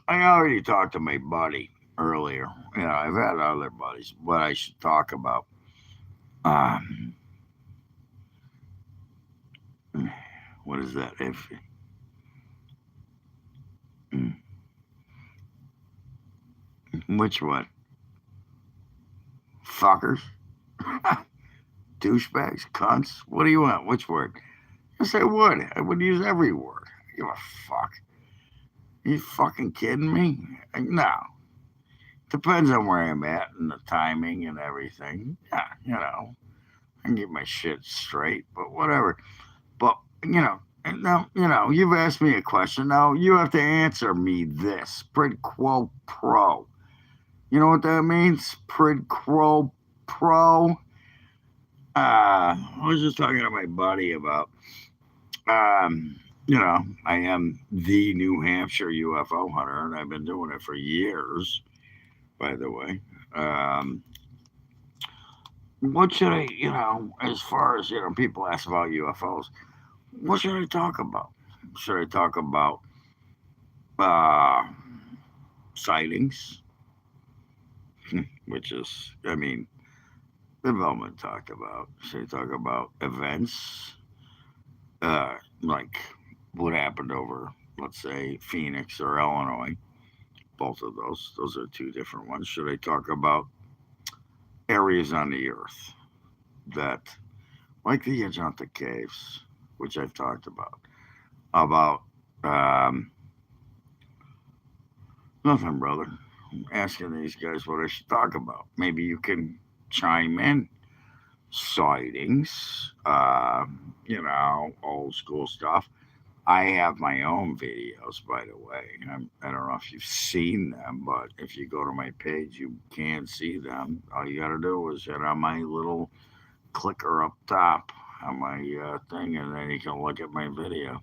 I already talked to my buddy earlier. You know, I've had other buddies. What I should talk about. What is that? Which one? Fuckers? Douchebags? Cunts? What do you want? Which word? Yes, I would. I would use every word. I give a fuck. You fucking kidding me? No. Depends on where I'm at and the timing and everything. Yeah, you know. I can get my shit straight, but whatever. But, you know, now, you know, you've asked me a question. Now you have to answer me this. Prid quo pro. You know what that means? Prid quo pro. I was just talking to my buddy about, you know, I am the New Hampshire UFO Hunter, and I've been doing it for years, by the way. What should I, you know, as far as, you know, people ask about UFOs, what should I talk about? Should I talk about sightings? Which is, I mean, development talked about. Should I talk about events? Like what happened over, let's say, Phoenix or Illinois? Both of those. Those are 2 different ones. Should I talk about areas on the earth that, like the Ajanta Caves, which I've talked about? Nothing, brother. I'm asking these guys what I should talk about. Maybe you can chime in. Sightings, you know, old school stuff. I have my own videos, by the way. I don't know if you've seen them, but if you go to my page, you can see them. All you got to do is hit on my little clicker up top on my thing, and then you can look at my video.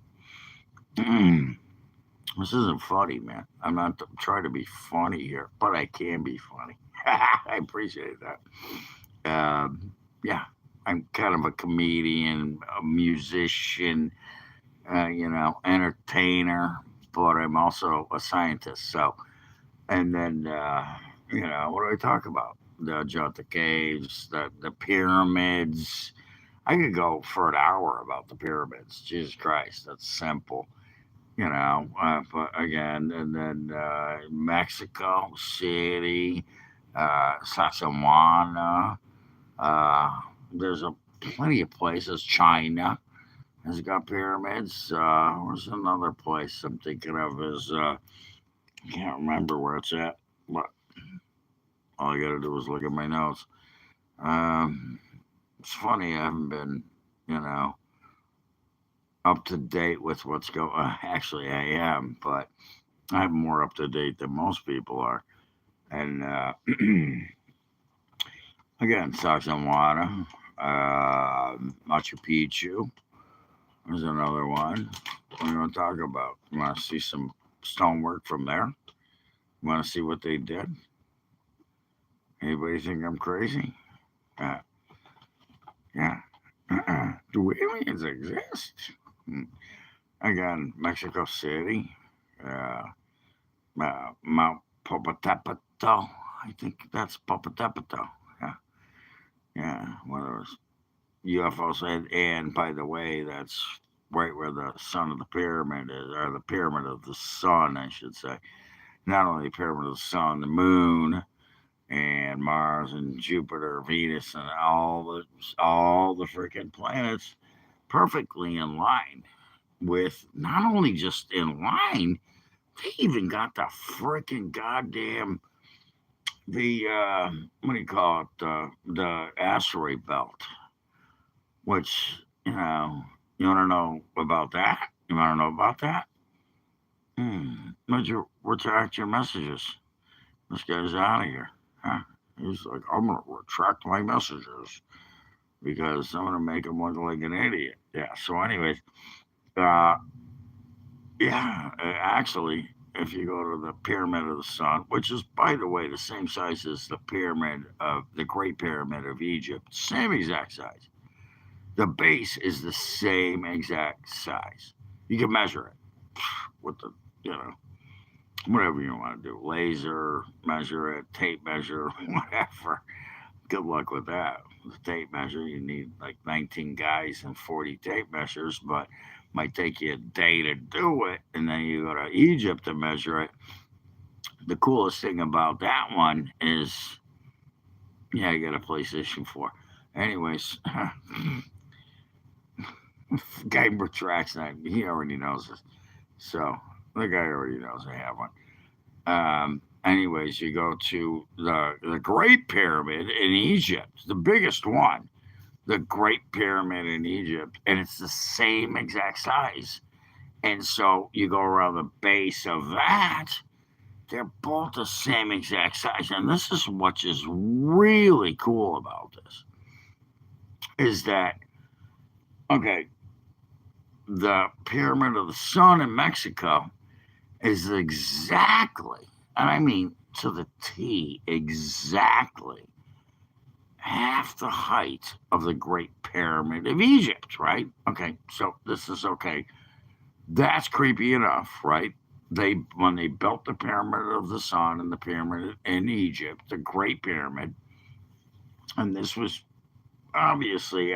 This isn't funny, man. I'm not trying to be funny here, but I can be funny. I appreciate that. Yeah, I'm kind of a comedian, a musician, entertainer, but I'm also a scientist. So, and then, what do I talk about? The Jota Caves, the pyramids. I could go for an hour about the pyramids. Jesus Christ, that's simple. But again, and then Mexico City, Sacsayhuamana. There's plenty of places. China has got pyramids. Where's another place I'm thinking of? I can't remember where it's at, but all I got to do is look at my notes. It's funny, I haven't been, up to date with what's going on. Actually, I am, but I'm more up to date than most people are. And again, Sacsayhuamana, Machu Picchu. There's another one. What are you going to talk about? You want to see some stonework from there? You want to see what they did? Anybody think I'm crazy? Yeah. Do aliens exist? Again, Mexico City, Mount Popocatépetl. I think that's Popocatépetl. Yeah, one of those UFOs. And by the way, that's right where the sun of the pyramid is, or the pyramid of the sun, I should say. Not only the pyramid of the sun, the moon, and Mars and Jupiter, Venus, and all the freaking planets perfectly in line with, not only just in line, they even got the freaking goddamn what do you call it, the asteroid belt, which you want to know about that? You want to know about that? Would you retract your messages? This guy's out of here. Huh? He's like, I'm gonna retract my messages because I'm gonna make him look like an idiot. Yeah. So, anyways, actually, if you go to the Pyramid of the Sun, which is, by the way, the same size as the Great Pyramid of Egypt, same exact size. The base is the same exact size. You can measure it with the, whatever you want to do, laser, measure it, tape measure, whatever. Good luck with that. The tape measure, you need like 19 guys and 40 tape measures, but might take you a day to do it, and then you go to Egypt to measure it. The coolest thing about that one is, I got a PlayStation 4. Anyways, guy retracts that. He already knows this. So the guy already knows I have one. Anyways, you go to the Great Pyramid in Egypt, the biggest one. The Great Pyramid in Egypt, and it's the same exact size. And so you go around the base of that, they're both the same exact size. And this is what is really cool about this, is that, okay, the Pyramid of the Sun in Mexico is exactly, and I mean to the T, exactly half the height of the Great Pyramid of Egypt, right? Okay, so this is okay. That's creepy enough, right? When they built the Pyramid of the Sun and the pyramid in Egypt, the Great Pyramid, and this was obviously,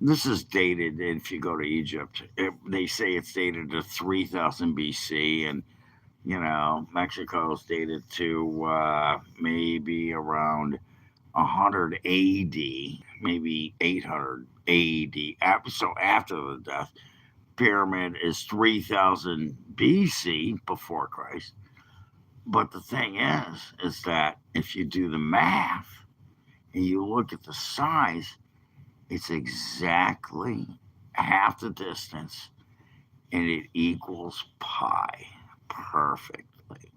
this is dated. If you go to Egypt, they say it's dated to 3000 BC, and Mexico's dated to maybe around 100 AD, maybe 800 AD. So after the death, pyramid is 3000 BC, before Christ. But the thing is that if you do the math and you look at the size, it's exactly half the distance, and it equals pi perfectly.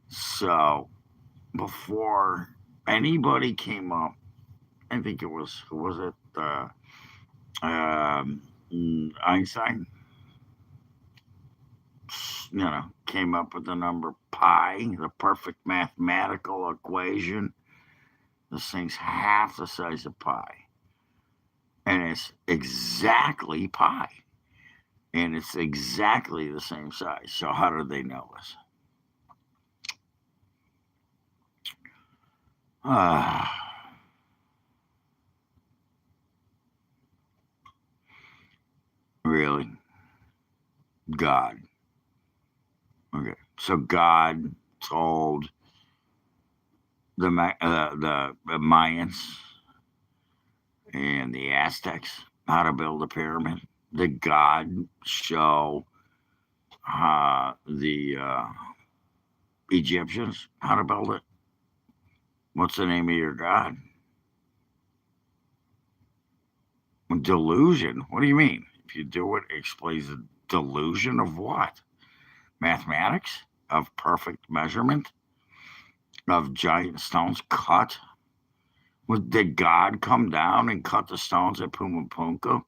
So before anybody came up, I think it was, who was it? Einstein? came up with the number pi, the perfect mathematical equation. This thing's half the size of pi. And it's exactly pi. And it's exactly the same size. So how did they know this? Really? God. Okay. So God told the Mayans and the Aztecs how to build a pyramid. Did God show the Egyptians how to build it? What's the name of your God? Delusion. What do you mean? If you do it, it explains the delusion of what? Mathematics? Of perfect measurement? Of giant stones cut? Did God come down and cut the stones at Pumapunku?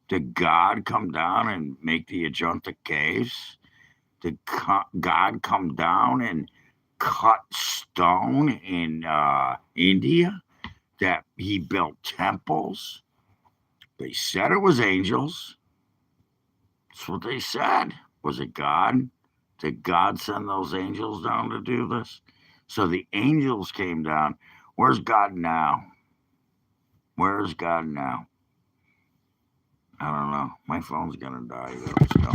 Did God come down and make the Ajanta caves? Did God come down and cut stone in India? That he built temples? They said it was angels. That's what they said. Was it God? Did God send those angels down to do this? So the angels came down. Where's God now? Where's God now? I don't know. My phone's going to die, though. So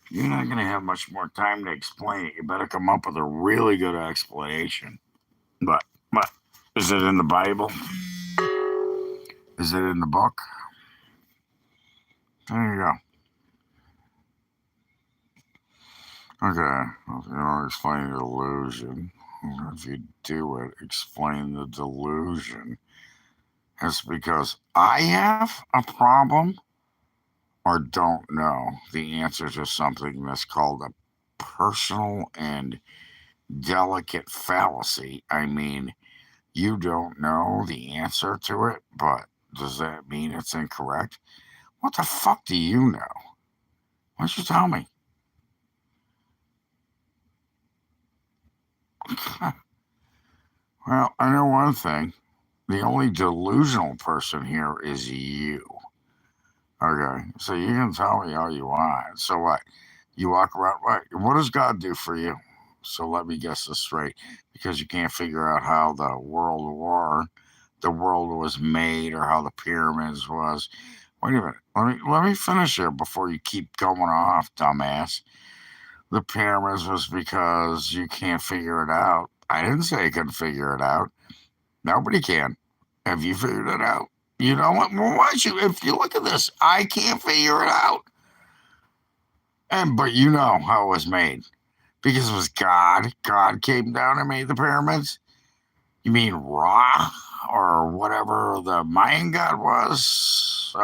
you're not going to have much more time to explain it. You better come up with a really good explanation. But is it in the Bible? Is it in the book? There you go. Okay, well, you don't explain the delusion. If you do it, explain the delusion. It's because I have a problem or don't know the answer to something that's called a personal and delicate fallacy. I mean, you don't know the answer to it, but does that mean it's incorrect? What the fuck do you know? Why don't you tell me? Well, I know one thing. The only delusional person here is you. Okay, so you can tell me all you want. So what? You walk around, what does God do for you? So let me guess this straight. Because you can't figure out how the world was made or how the pyramids was. Wait a minute. Let me finish here before you keep going off, dumbass. The pyramids was because you can't figure it out. I didn't say I couldn't figure it out. Nobody can. Have you figured it out? You know what? Well, why don't you? If you look at this, I can't figure it out. But you know how it was made. Because it was God. God came down and made the pyramids. You mean Ra or whatever the Mayan god was?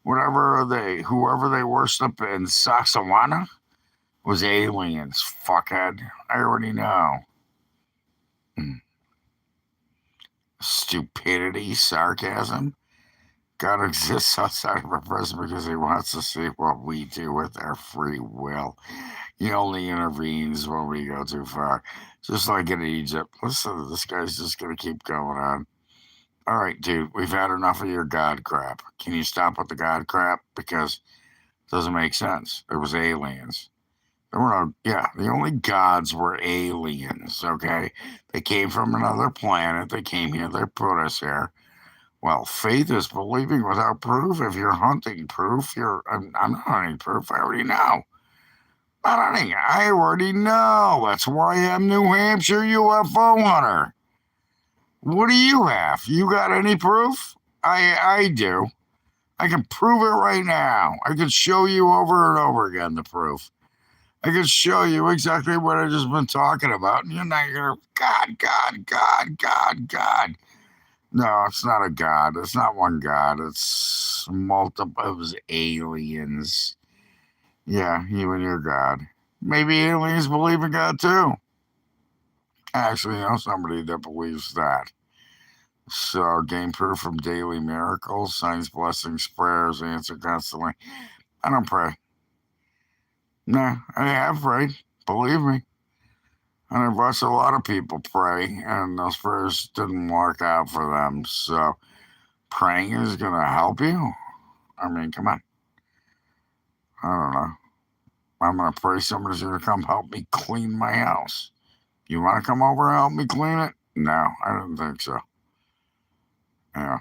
Whoever they worship in Sacsayhuamán was aliens, fuckhead. I already know. Stupidity, sarcasm. God exists outside of our presence because he wants to see what we do with our free will. He only intervenes when we go too far. Just like in Egypt. Listen, this guy's just going to keep going on. All right, dude, we've had enough of your God crap. Can you stop with the God crap? Because it doesn't make sense. It was aliens. The only gods were aliens, okay? They came from another planet. They came here. They put us here. Well, faith is believing without proof. If you're hunting proof, I'm not hunting proof. I already know. Not hunting. I already know. That's why I'm New Hampshire UFO Hunter. What do you have? You got any proof? I do. I can prove it right now. I can show you over and over again the proof. I can show you exactly what I've just been talking about. And you're not going to, God. No, it's not a God. It's not one God. It's multiple. It was aliens. Yeah, you and your God. Maybe aliens believe in God too. I actually know somebody that believes that. So, gain proof from daily miracles, signs, blessings, prayers, answer constantly. I don't pray. Nah, I have prayed. Believe me. And I've watched a lot of people pray, and those prayers didn't work out for them. So praying is going to help you? I mean, come on. I don't know. I'm going to pray somebody's going to come help me clean my house. You want to come over and help me clean it? No, I don't think so. Yeah.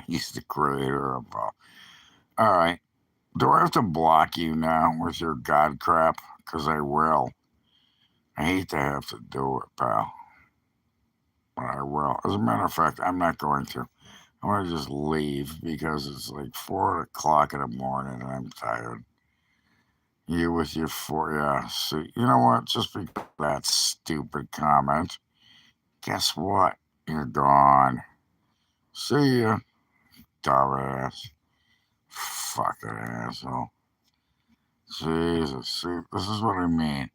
He's the creator of all right. Do I have to block you now with your God crap? Because I will. I hate to have to do it, pal. But I will. As a matter of fact, I'm not going to. I'm going to just leave because it's like 4 o'clock in the morning and I'm tired. You with your see, you know what? Just because of that stupid comment, guess what? You're gone. See ya, dumbass. Fucking asshole. Jesus, see, this is what I mean.